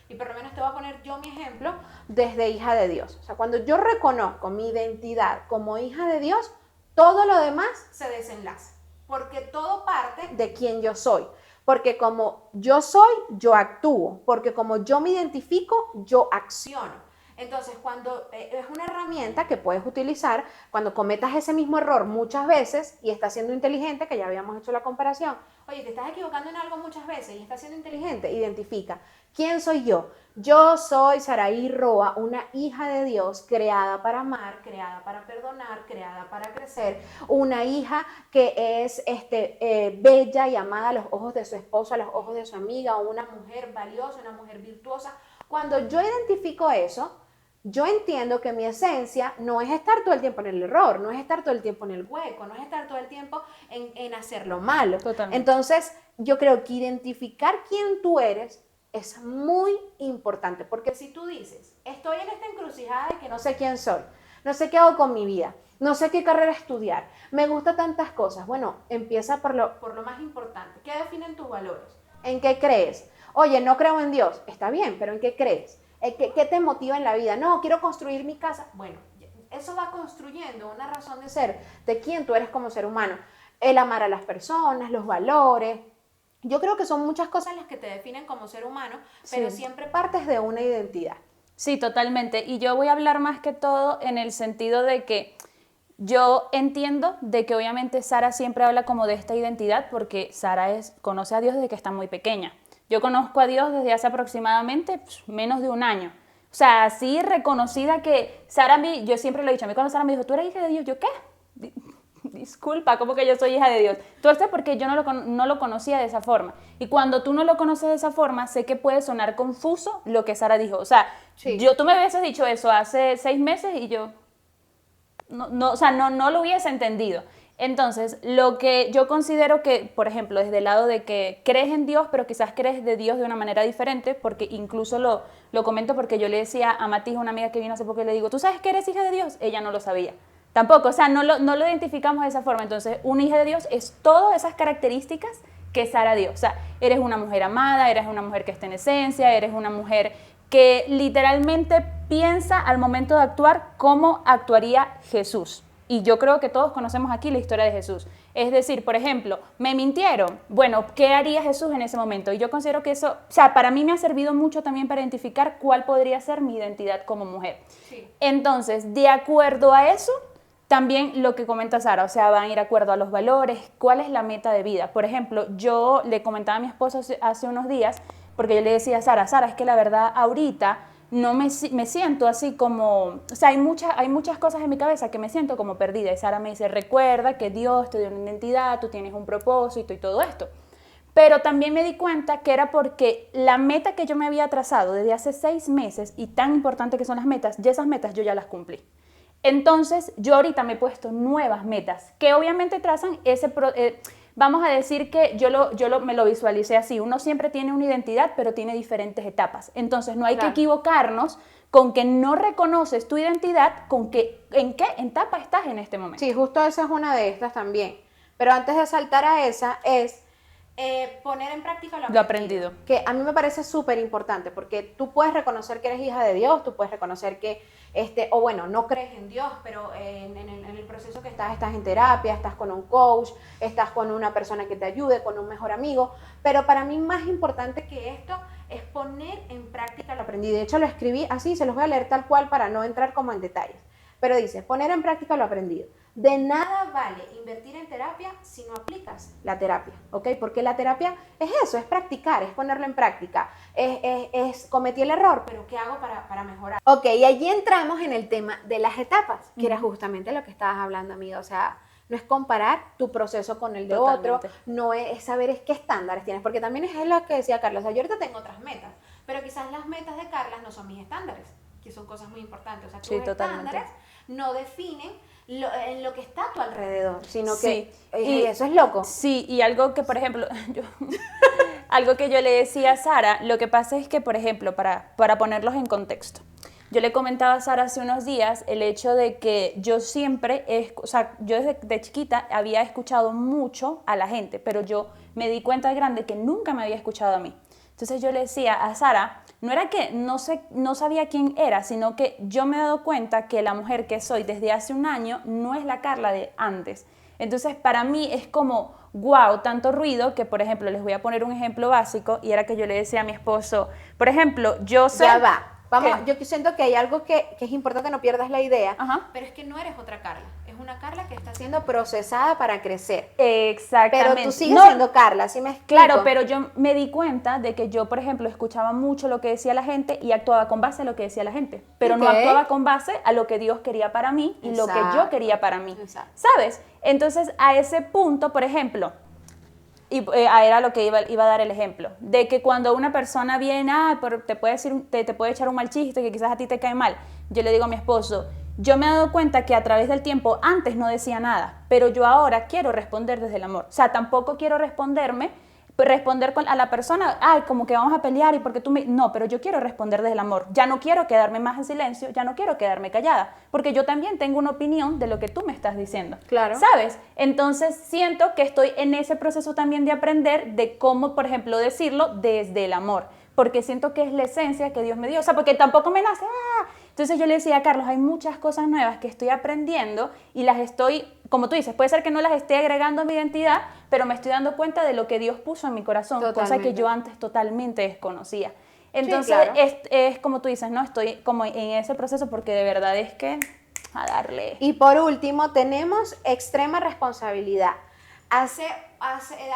[SPEAKER 3] y por lo menos te voy a poner yo mi ejemplo,
[SPEAKER 1] Desde hija de Dios. O sea, cuando yo reconozco mi identidad como hija de Dios, todo lo demás
[SPEAKER 3] se desenlaza.
[SPEAKER 1] porque todo parte de quién yo soy. Porque como yo soy, yo actúo. Porque como yo me identifico, yo acciono. Entonces, cuando es una herramienta que puedes utilizar, cuando cometas ese mismo error muchas veces y estás siendo inteligente, que ya habíamos hecho la comparación, oye, te estás equivocando en algo muchas veces y estás siendo inteligente, identifica, ¿quién soy yo? Yo soy Saraí Roa, una hija de Dios creada para amar, creada para perdonar, creada para crecer, una hija que es bella y amada a los ojos de su esposo, a los ojos de su amiga, una mujer valiosa, una mujer virtuosa. Cuando yo identifico eso, yo entiendo que mi esencia no es estar todo el tiempo en el error, no es estar todo el tiempo en el hueco, no es estar todo el tiempo en hacerlo malo.
[SPEAKER 2] Totalmente.
[SPEAKER 1] Entonces, yo creo que identificar quién tú eres es muy importante, porque si tú dices, estoy en esta encrucijada de que no sé quién soy, no sé qué hago con mi vida, no sé qué carrera estudiar, me gustan tantas cosas, bueno, empieza por lo más importante. ¿Qué definen tus valores? ¿En qué crees? Oye, no creo en Dios, está bien, pero ¿en qué crees? ¿Qué te motiva en la vida? No, quiero construir mi casa. Bueno, eso va construyendo una razón de ser, de quién tú eres como ser humano. El amar a las personas, los valores. Yo creo que son muchas cosas las que te definen como ser humano, pero
[SPEAKER 2] Sí.
[SPEAKER 1] siempre partes de una identidad.
[SPEAKER 2] Sí, totalmente. Y yo voy a hablar más que todo en el sentido de que yo entiendo de que obviamente Sara siempre habla como de esta identidad porque conoce a Dios desde que está muy pequeña. Yo conozco a Dios desde hace aproximadamente menos de un año. O sea, así reconocida que Sara, yo siempre lo he dicho, a mí cuando Sara me dijo, ¿tú eres hija de Dios? ¿Yo qué? Disculpa, ¿cómo que yo soy hija de Dios? Entonces, porque yo no lo conocía de esa forma. Y cuando tú no lo conoces de esa forma, sé que puede sonar confuso lo que Sara dijo. O sea,
[SPEAKER 1] Sí.
[SPEAKER 2] tú me hubieses dicho eso hace 6 meses y yo no lo hubiese entendido. Entonces, lo que yo considero que, por ejemplo, desde el lado de que crees en Dios, pero quizás crees de Dios de una manera diferente, porque incluso lo comento porque yo le decía a Matiz, una amiga que vino hace poco, y le digo, ¿tú sabes que eres hija de Dios? Ella no lo sabía. Tampoco, o sea, no lo identificamos de esa forma. Entonces, una hija de Dios es todas esas características que Sara dio. O sea, eres una mujer amada, eres una mujer que está en esencia, eres una mujer que literalmente piensa al momento de actuar cómo actuaría Jesús. Y yo creo que todos conocemos aquí la historia de Jesús. Es decir, por ejemplo, me mintieron. Bueno, ¿qué haría Jesús en ese momento? Y yo considero que eso, o sea, para mí me ha servido mucho también para identificar cuál podría ser mi identidad como mujer.
[SPEAKER 1] Sí.
[SPEAKER 2] Entonces, de acuerdo a eso, también lo que comenta Sara, o sea, van a ir de acuerdo a los valores, cuál es la meta de vida. Por ejemplo, yo le comentaba a mi esposo hace unos días, porque yo le decía a Sara, es que la verdad ahorita no me siento así como, o sea, hay muchas cosas en mi cabeza que me siento como perdida. Y Sara me dice, recuerda que Dios te dio una identidad, tú tienes un propósito y todo esto. Pero también me di cuenta que era porque la meta que yo me había trazado desde hace 6 meses, y tan importante que son las metas, y esas metas yo ya las cumplí. Entonces, yo ahorita me he puesto nuevas metas, que obviamente trazan vamos a decir que me lo visualicé así. Uno siempre tiene una identidad, pero tiene diferentes etapas. Entonces, no hay que equivocarnos con que no reconoces tu identidad, en qué etapa estás en este momento.
[SPEAKER 1] Sí, justo esa es una de estas también. Pero antes de saltar a esa es poner en práctica lo aprendido. Que a mí me parece súper importante porque tú puedes reconocer que eres hija de Dios, tú puedes reconocer que, o bueno, no crees en Dios, pero en el proceso que estás en terapia, estás con un coach, estás con una persona que te ayude, con un mejor amigo. Pero para mí más importante que esto es poner en práctica lo aprendido. De hecho, lo escribí así, se los voy a leer tal cual para no entrar como en detalles. Pero dice, poner en práctica lo aprendido. De nada vale invertir en terapia si no aplicas la terapia, ¿ok? Porque la terapia es eso, es practicar, es ponerlo en práctica. Cometí el error, pero ¿qué hago para mejorar? Ok, y allí entramos en el tema de las etapas, que era justamente lo que estabas hablando, amiga. O sea, no es comparar tu proceso con el de otro, no es saber qué estándares tienes, porque también es lo que decía Carla. O sea, yo ahorita tengo otras metas, pero quizás las metas de Carla no son mis estándares, que son cosas muy importantes. O sea, tus estándares no definen en lo que está a tu alrededor, sino que y eso es loco.
[SPEAKER 2] Sí, y algo que, por ejemplo, algo que yo le decía a Sara, lo que pasa es que, por ejemplo, para ponerlos en contexto, yo le comentaba a Sara hace unos días el hecho de que yo siempre, yo desde chiquita había escuchado mucho a la gente, pero yo me di cuenta de grande que nunca me había escuchado a mí. Entonces yo le decía a Sara, no era que no sabía quién era, sino que yo me he dado cuenta que la mujer que soy desde hace un año no es la Carla de antes. Entonces para mí es como, wow, tanto ruido que, por ejemplo, les voy a poner un ejemplo básico y era que yo le decía a mi esposo, por ejemplo, yo sé...
[SPEAKER 1] Ya va. Vamos,
[SPEAKER 2] ¿Qué?
[SPEAKER 1] yo siento que hay algo que es importante, no pierdas la idea,
[SPEAKER 2] Ajá.
[SPEAKER 3] Pero es que no eres otra Carla, es una Carla que está siendo
[SPEAKER 1] siendo procesada para crecer.
[SPEAKER 2] Exactamente.
[SPEAKER 1] Pero tú sigues
[SPEAKER 2] No,
[SPEAKER 1] siendo Carla, ¿sí me explico?
[SPEAKER 2] claro, pero yo me di cuenta de que yo, por ejemplo, escuchaba mucho lo que decía la gente y actuaba con base a lo que decía la gente, pero no
[SPEAKER 1] Ok.
[SPEAKER 2] actuaba con base a lo que Dios quería para mí y lo que yo
[SPEAKER 1] Exacto.
[SPEAKER 2] quería para mí.
[SPEAKER 1] Exacto.
[SPEAKER 2] ¿Sabes? Entonces, a ese punto, por ejemplo, y era lo que iba a dar el ejemplo, de que cuando una persona viene, te puede decir, te puede echar un mal chiste que quizás a ti te cae mal, yo le digo a mi esposo, yo me he dado cuenta que a través del tiempo antes no decía nada, pero yo ahora quiero responder desde el amor. O sea, tampoco quiero responder a la persona, como que vamos a pelear y porque tú me... No, pero yo quiero responder desde el amor. Ya no quiero quedarme más en silencio, ya no quiero quedarme callada, porque yo también tengo una opinión de lo que tú me estás diciendo.
[SPEAKER 1] Claro.
[SPEAKER 2] ¿Sabes? Entonces siento que estoy en ese proceso también de aprender de cómo, por ejemplo, decirlo desde el amor, porque siento que es la esencia que Dios me dio. O sea, porque tampoco me nace... Entonces yo le decía a Carlos, hay muchas cosas nuevas que estoy aprendiendo y las estoy, como tú dices, puede ser que no las esté agregando a mi identidad, pero me estoy dando cuenta de lo que Dios puso en mi corazón, cosa que
[SPEAKER 1] Totalmente.
[SPEAKER 2] yo antes totalmente desconocía. Entonces
[SPEAKER 1] claro.
[SPEAKER 2] es como tú dices, ¿no? Estoy como en ese proceso porque de verdad es que a darle.
[SPEAKER 1] Y por último, tenemos extrema responsabilidad. A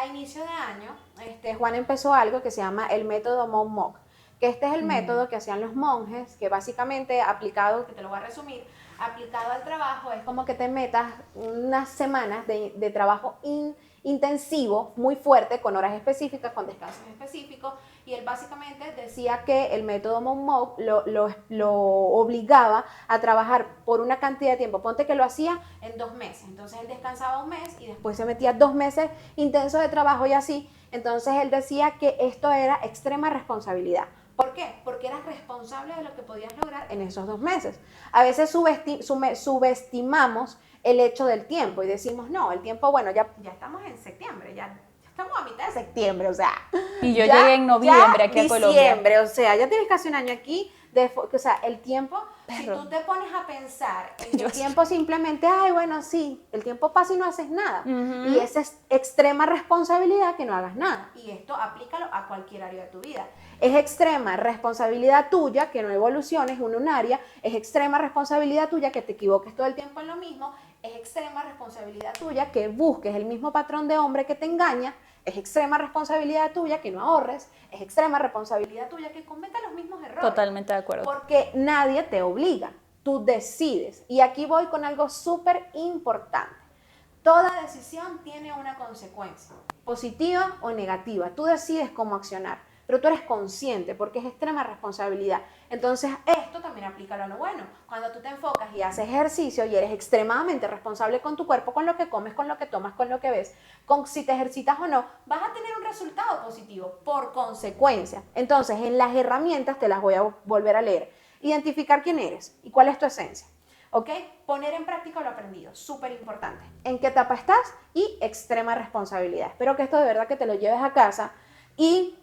[SPEAKER 1] inicio de año, Juan empezó algo que se llama el método Monmouth, que este es el método que hacían los monjes, que básicamente aplicado, que te lo voy a resumir, aplicado al trabajo, es como que te metas unas semanas de trabajo intensivo, muy fuerte, con horas específicas, con descansos específicos, y él básicamente decía que el método Monmouth lo obligaba a trabajar por una cantidad de tiempo. Ponte que lo hacía en 2 meses, entonces él descansaba 1 mes y después se metía 2 meses intensos de trabajo y así. Entonces él decía que esto era extrema responsabilidad. ¿Por qué? Porque eras responsable de lo que podías lograr en esos 2 meses. A veces subestimamos el hecho del tiempo y decimos, no, el tiempo, bueno, ya estamos en septiembre, ya estamos a mitad de septiembre, o sea.
[SPEAKER 2] Y yo
[SPEAKER 1] ya-
[SPEAKER 2] llegué en noviembre aquí a Colombia.
[SPEAKER 1] diciembre, o sea, ya tienes casi un año aquí. O sea, el tiempo, si
[SPEAKER 2] Perro.
[SPEAKER 1] tú te pones a pensar en
[SPEAKER 2] Yo
[SPEAKER 1] el
[SPEAKER 2] sí.
[SPEAKER 1] tiempo simplemente, ay, bueno, sí, el tiempo pasa y no haces nada.
[SPEAKER 2] Ujú.
[SPEAKER 1] Y esa es extrema responsabilidad que no hagas nada. Y esto aplícalo a cualquier área de tu vida. Es extrema responsabilidad tuya que no evoluciones en un área, es extrema responsabilidad tuya que te equivoques todo el tiempo en lo mismo, es extrema responsabilidad tuya que busques el mismo patrón de hombre que te engaña, es extrema responsabilidad tuya que no ahorres, es extrema responsabilidad tuya que cometa los mismos errores.
[SPEAKER 2] Totalmente de acuerdo.
[SPEAKER 1] Porque nadie te obliga, tú decides. Y aquí voy con algo súper importante. Toda decisión tiene una consecuencia, positiva o negativa. Tú decides cómo accionar, pero tú eres consciente porque es extrema responsabilidad. Entonces, esto también aplica a lo bueno. Cuando tú te enfocas y haces ejercicio y eres extremadamente responsable con tu cuerpo, con lo que comes, con lo que tomas, con lo que ves, con si te ejercitas o no, vas a tener un resultado positivo por consecuencia. Entonces, en las herramientas te las voy a volver a leer. Identificar quién eres y cuál es tu esencia. ¿Ok? Poner en práctica lo aprendido, súper importante. ¿En qué etapa estás? Y extrema responsabilidad. Espero que esto de verdad que te lo lleves a casa y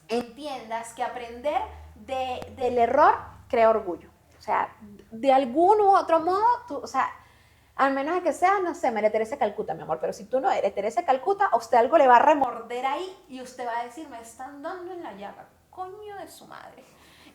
[SPEAKER 1] entiendas que aprender del error crea orgullo. O sea, de algún u otro modo, o sea, al menos de que seas, no sé, María Teresa de Calcuta, mi amor, pero si tú no eres Teresa de Calcuta, a usted algo le va a remorder ahí y usted va a decir, me están dando en la llaga, coño de su madre.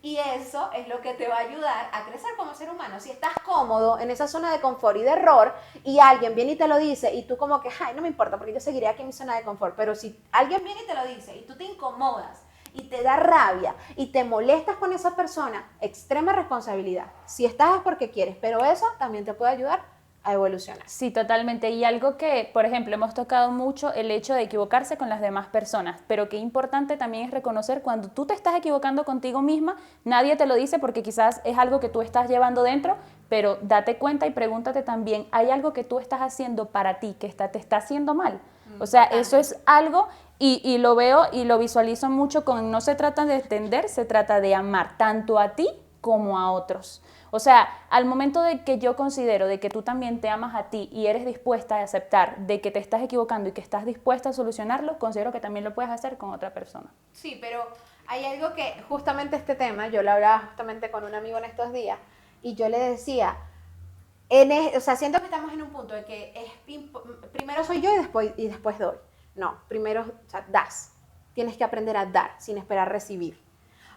[SPEAKER 1] Y eso es lo que te va a ayudar a crecer como ser humano. Si estás cómodo en esa zona de confort y de error y alguien viene y te lo dice y tú como que, ay, no me importa porque yo seguiré aquí en mi zona de confort, pero si alguien viene y te lo dice y tú te incomodas y te da rabia y te molestas con esa persona, extrema responsabilidad. Si estás es porque quieres, pero eso también te puede ayudar a evolucionar.
[SPEAKER 2] Sí, totalmente. Y algo que, por ejemplo, hemos tocado mucho el hecho de equivocarse con las demás personas, pero qué importante también es reconocer cuando tú te estás equivocando contigo misma, nadie te lo dice porque quizás es algo que tú estás llevando dentro, pero date cuenta y pregúntate también, ¿hay algo que tú estás haciendo para ti que te está haciendo mal? O sea, eso es algo y lo veo y lo visualizo mucho con, no se trata de entender, se trata de amar tanto a ti como a otros. O sea, al momento de que yo considero de que tú también te amas a ti y eres dispuesta a aceptar de que te estás equivocando y que estás dispuesta a solucionarlo, considero que también lo puedes hacer con otra persona.
[SPEAKER 3] Sí, pero
[SPEAKER 1] Hay algo que, justamente este tema, yo lo hablaba justamente con un amigo en estos días, y yo le decía, o sea, siento que estamos en un punto de que primero soy yo y después doy. No, primero, o sea, das. Tienes que aprender a dar sin esperar recibir.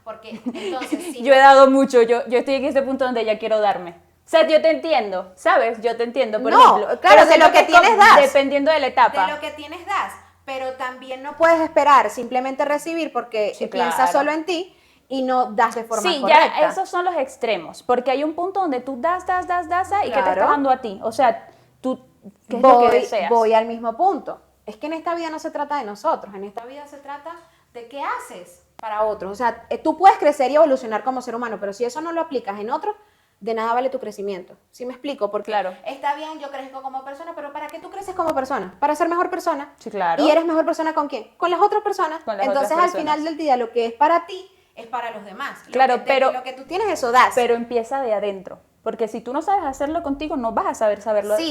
[SPEAKER 1] Porque entonces... Si
[SPEAKER 2] yo he dado mucho, yo estoy en ese punto donde ya quiero darme. O sea, yo te entiendo, ¿sabes? Yo te entiendo, por ejemplo.
[SPEAKER 1] Claro,
[SPEAKER 2] pero
[SPEAKER 1] de lo que tienes das.
[SPEAKER 2] Dependiendo de la etapa.
[SPEAKER 1] De lo que tienes das, pero también no puedes esperar simplemente recibir porque piensas solo en ti y no das de forma correcta.
[SPEAKER 2] Sí, ya esos son los extremos, porque hay un punto donde tú das y ¿qué te está dando a ti? O sea, tú, ¿qué es lo que deseas?
[SPEAKER 1] Voy al mismo punto. Es que en esta vida no se trata de nosotros, en esta vida se trata de qué haces para otros. O sea, tú puedes crecer y evolucionar como ser humano, pero si eso no lo aplicas en otros, de nada vale tu crecimiento. ¿Sí me explico? Porque
[SPEAKER 2] claro,
[SPEAKER 1] está bien, yo crezco como persona, pero ¿para qué tú creces como persona? Para ser mejor persona.
[SPEAKER 2] Sí, claro.
[SPEAKER 1] ¿Y eres mejor persona con quién? Con las otras personas.
[SPEAKER 2] Con las
[SPEAKER 1] Entonces,
[SPEAKER 2] otras
[SPEAKER 1] al final del día, lo que es para ti es para los demás.
[SPEAKER 2] Claro, pero
[SPEAKER 1] lo que tú tienes, eso das.
[SPEAKER 2] Pero empieza de adentro, porque si tú no sabes hacerlo contigo, no vas a saberlo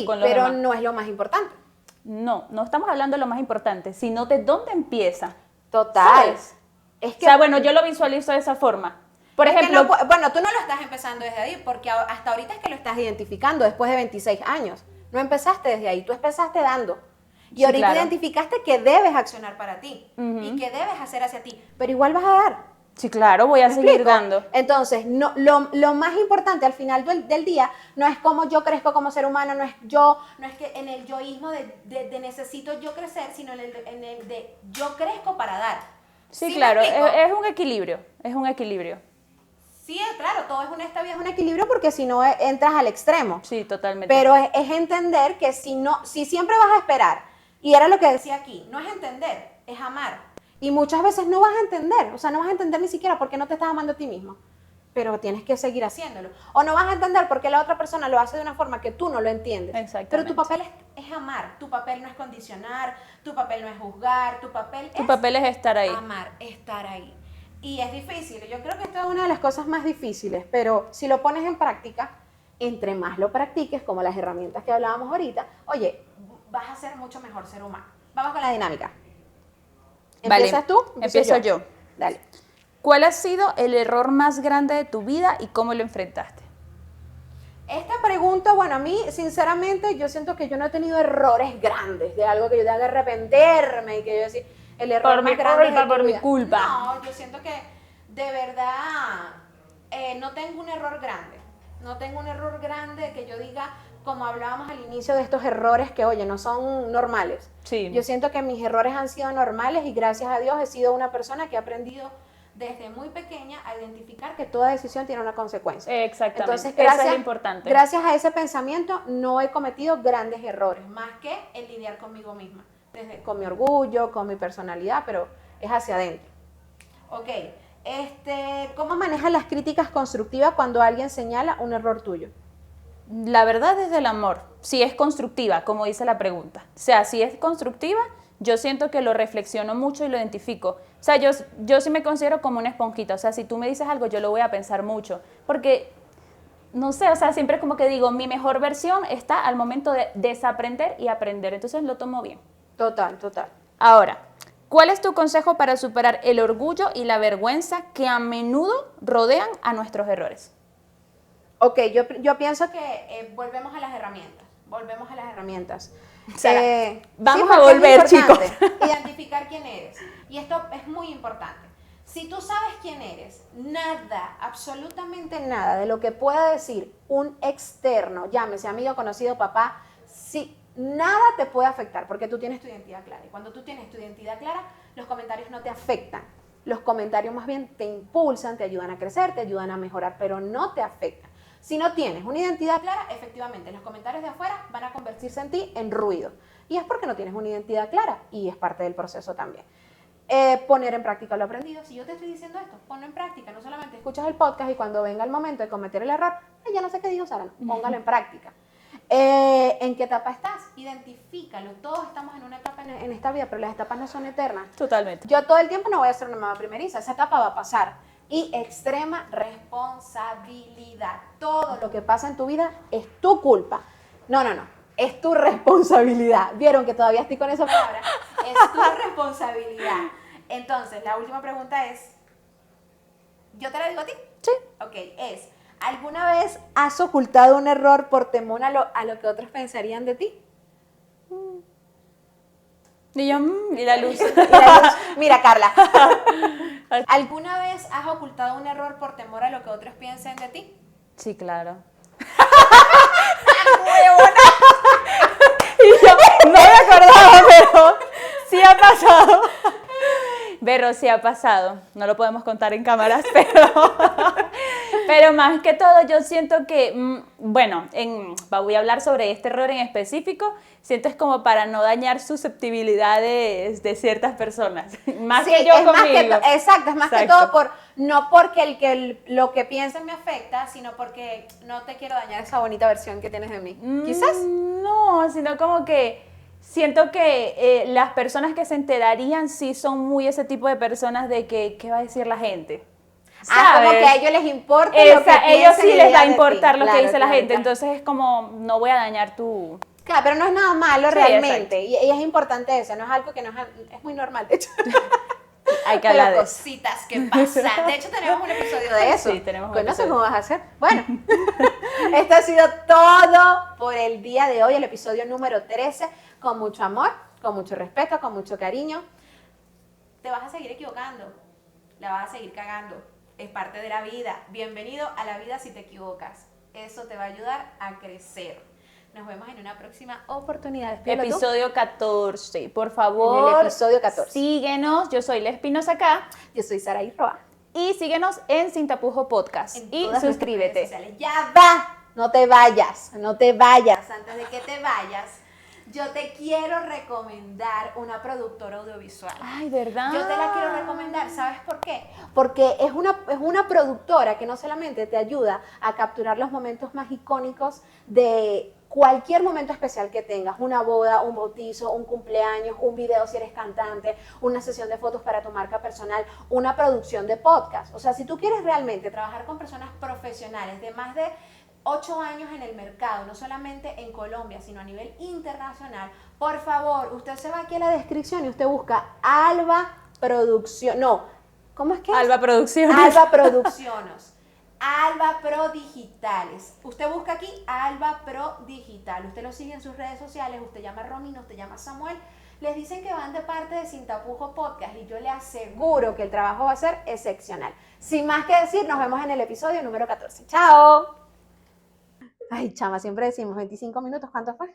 [SPEAKER 2] con los demás.
[SPEAKER 1] Pero no es lo más importante.
[SPEAKER 2] No estamos hablando de lo más importante, sino de dónde empieza.
[SPEAKER 1] Total.
[SPEAKER 2] ¿Sabes? Es que, o sea, bueno, yo lo visualizo de esa forma. Por ejemplo,
[SPEAKER 1] bueno, tú no lo estás empezando desde ahí, porque hasta ahorita es que lo estás identificando después de 26 años. No empezaste desde ahí, tú empezaste dando. Y
[SPEAKER 2] sí,
[SPEAKER 1] ahorita
[SPEAKER 2] claro,
[SPEAKER 1] identificaste que debes accionar para ti y que debes hacer hacia ti, pero igual vas a dar.
[SPEAKER 2] Sí, claro, voy a seguir dando.
[SPEAKER 1] Entonces, no, lo más importante al final del día no es cómo yo crezco como ser humano, no es que en el yoísmo de necesito yo crecer, sino en el de yo crezco para dar.
[SPEAKER 2] Sí, claro, es un equilibrio,
[SPEAKER 1] Sí, claro, todo es esta vida es un equilibrio porque si no entras al extremo.
[SPEAKER 2] Sí, totalmente.
[SPEAKER 1] Pero es entender que si siempre vas a esperar, y era lo que decía aquí, no es entender, es amar. Y muchas veces no vas a entender, o sea, no vas a entender ni siquiera por qué no te estás amando a ti mismo. Pero tienes que seguir haciéndolo. O no vas a entender por qué la otra persona lo hace de una forma que tú no lo entiendes.
[SPEAKER 2] Exactamente.
[SPEAKER 1] Pero tu papel es amar, tu papel no es condicionar, tu papel no es juzgar, tu papel
[SPEAKER 2] es estar ahí.
[SPEAKER 1] Amar, estar ahí. Y es difícil, yo creo que esto es una de las cosas más difíciles, pero si lo pones en práctica, entre más lo practiques, como las herramientas que hablábamos ahorita, oye, vas a ser mucho mejor ser humano. Vamos con la dinámica. ¿Empiezas tú?
[SPEAKER 2] Empiezo yo.
[SPEAKER 1] Dale.
[SPEAKER 2] ¿Cuál ha sido el error más grande de tu vida y cómo lo enfrentaste?
[SPEAKER 1] Esta pregunta, bueno, a mí, sinceramente, yo siento que yo no he tenido errores grandes, de algo que yo tenga que arrepentirme y que yo decir, el error más grande es
[SPEAKER 2] por mi culpa.
[SPEAKER 1] No, yo siento que de verdad no tengo un error grande. No tengo un error grande que yo diga, como hablábamos al inicio de estos errores que, oye, no son normales.
[SPEAKER 2] Sí.
[SPEAKER 1] Yo siento que mis errores han sido normales y gracias a Dios he sido una persona que ha aprendido desde muy pequeña a identificar que toda decisión tiene una consecuencia.
[SPEAKER 2] Exactamente.
[SPEAKER 1] Entonces,
[SPEAKER 2] eso es importante.
[SPEAKER 1] Gracias a ese pensamiento no he cometido grandes errores, más que el lidiar conmigo misma, con mi orgullo, con mi personalidad, pero es hacia adentro. Ok, ¿cómo manejas las críticas constructivas cuando alguien señala un error tuyo?
[SPEAKER 2] La verdad es del amor, si es constructiva, como dice la pregunta. O sea, si es constructiva, yo siento que lo reflexiono mucho y lo identifico. O sea, yo sí me considero como una esponjita. O sea, si tú me dices algo, yo lo voy a pensar mucho. Porque, no sé, o sea, siempre es como que digo, mi mejor versión está al momento de desaprender y aprender. Entonces lo tomo bien.
[SPEAKER 1] Total, total.
[SPEAKER 2] Ahora, ¿cuál es tu consejo para superar el orgullo y la vergüenza que a menudo rodean a nuestros errores?
[SPEAKER 1] Ok, yo pienso que volvemos a las herramientas.
[SPEAKER 2] O sea, vamos
[SPEAKER 1] sí,
[SPEAKER 2] a volver, chicos.
[SPEAKER 1] Identificar quién eres. Y esto es muy importante. Si tú sabes quién eres, nada, absolutamente nada de lo que pueda decir un externo, llámese amigo, conocido, papá, nada te puede afectar porque tú tienes tu identidad clara. Y cuando tú tienes tu identidad clara, los comentarios no te afectan. Los comentarios más bien te impulsan, te ayudan a crecer, te ayudan a mejorar, pero no te afectan. Si no tienes una identidad clara, efectivamente, los comentarios de afuera van a convertirse en ti en ruido. Y es porque no tienes una identidad clara y es parte del proceso también. Poner en práctica lo aprendido. Si yo te estoy diciendo esto, ponlo en práctica. No solamente escuchas el podcast y cuando venga el momento de cometer el error, ya no sé qué dijo Sara, póngalo en práctica. ¿En qué etapa estás? Identifícalo. Todos estamos en una etapa en esta vida, pero las etapas no son eternas.
[SPEAKER 2] Totalmente.
[SPEAKER 1] Yo todo el tiempo no voy a ser una mamá primeriza. Esa etapa va a pasar. Y extrema responsabilidad. Todo lo que pasa en tu vida es tu culpa. No. Es tu responsabilidad. ¿Vieron que todavía estoy con esa palabra? Es tu responsabilidad. Entonces, la última pregunta es,
[SPEAKER 3] ¿Yo te la digo a ti?
[SPEAKER 2] Sí.
[SPEAKER 3] Ok, es, ¿alguna vez has ocultado un error por temor a lo que otros pensarían de ti?
[SPEAKER 2] Y yo, y la luz.
[SPEAKER 3] Y la luz, mira, Carla. ¿Alguna vez has ocultado un error por temor a lo que otros piensen de ti?
[SPEAKER 2] Sí, claro. Y yo, no me acordaba, pero sí ha pasado. Pero sí ha pasado. No lo podemos contar en cámaras, pero más que todo yo siento que, bueno, voy a hablar sobre este error en específico, siento es como para no dañar susceptibilidades de ciertas personas, más
[SPEAKER 3] Sí,
[SPEAKER 2] que yo
[SPEAKER 3] es más
[SPEAKER 2] conmigo.
[SPEAKER 3] exacto, es más que
[SPEAKER 2] Exacto.
[SPEAKER 3] todo no porque lo que piensen me afecta, sino porque no te quiero dañar esa bonita versión que tienes de mí. Quizás.
[SPEAKER 2] No, sino como que siento que las personas que se enterarían sí son muy ese tipo de personas de que, ¿qué va a decir la gente?
[SPEAKER 3] Como
[SPEAKER 2] ¿Sabes?
[SPEAKER 3] que a ellos les importa lo que
[SPEAKER 2] Ellos
[SPEAKER 3] piensen
[SPEAKER 2] sí
[SPEAKER 3] y
[SPEAKER 2] les va
[SPEAKER 3] digan
[SPEAKER 2] a
[SPEAKER 3] de ti.
[SPEAKER 2] importar lo que
[SPEAKER 3] Claro,
[SPEAKER 2] dice la
[SPEAKER 3] claro,
[SPEAKER 2] gente,
[SPEAKER 3] claro.
[SPEAKER 2] entonces es como, no voy a dañar tu...
[SPEAKER 3] Claro, pero no es nada malo
[SPEAKER 2] Sí,
[SPEAKER 3] realmente. Y es importante eso, no es algo que es muy normal, de hecho.
[SPEAKER 2] Hay que
[SPEAKER 3] Pero
[SPEAKER 2] hablar de eso.
[SPEAKER 3] cositas que pasan. De hecho, tenemos un episodio de eso.
[SPEAKER 2] Sí, tenemos un
[SPEAKER 3] Pues no sé
[SPEAKER 2] episodio.
[SPEAKER 3] cómo vas a hacer. Bueno, esto ha sido todo por el día de hoy, el episodio número 13, con mucho amor, con mucho respeto, con mucho cariño. Te vas a seguir equivocando, la vas a seguir cagando. Es parte de la vida. Bienvenido a la vida si te equivocas. Eso te va a ayudar a crecer. Nos vemos en una próxima oportunidad. Despídelo tú.
[SPEAKER 2] Episodio 14, por favor.
[SPEAKER 3] En el episodio 14.
[SPEAKER 2] Síguenos, yo soy La Espinosa acá.
[SPEAKER 3] Yo soy Saraí Roa.
[SPEAKER 2] Y síguenos en Sin Tapujo Podcast.
[SPEAKER 3] En
[SPEAKER 2] Y
[SPEAKER 3] todas nuestras redes
[SPEAKER 2] suscríbete.
[SPEAKER 3] sociales. Ya va, no te vayas, no te vayas. Antes de que te vayas, yo te quiero recomendar una productora audiovisual.
[SPEAKER 2] Ay, ¿verdad?
[SPEAKER 3] Yo te la quiero recomendar, ¿sabes por qué? Porque es una productora que no solamente te ayuda a capturar los momentos más icónicos de cualquier momento especial que tengas, una boda, un bautizo, un cumpleaños, un video si eres cantante, una sesión de fotos para tu marca personal, una producción de podcast. O sea, si tú quieres realmente trabajar con personas profesionales de más de 8 años en el mercado, no solamente en Colombia, sino a nivel internacional, por favor, usted se va aquí a la descripción y usted busca Alba Producción, no, ¿cómo es que es?
[SPEAKER 2] Alba Producciones.
[SPEAKER 3] Alba Producciones. Alba Pro Digitales. Usted busca aquí Alba Pro Digital. Usted lo sigue en sus redes sociales. Usted llama a Romina, usted llama a Samuel. Les dicen que van de parte de Sin Tapujo Podcast y yo le aseguro que el trabajo va a ser excepcional. Sin más que decir, nos vemos en el episodio número 14. ¡Chao! Ay, chama, siempre decimos 25 minutos. ¿Cuánto fue?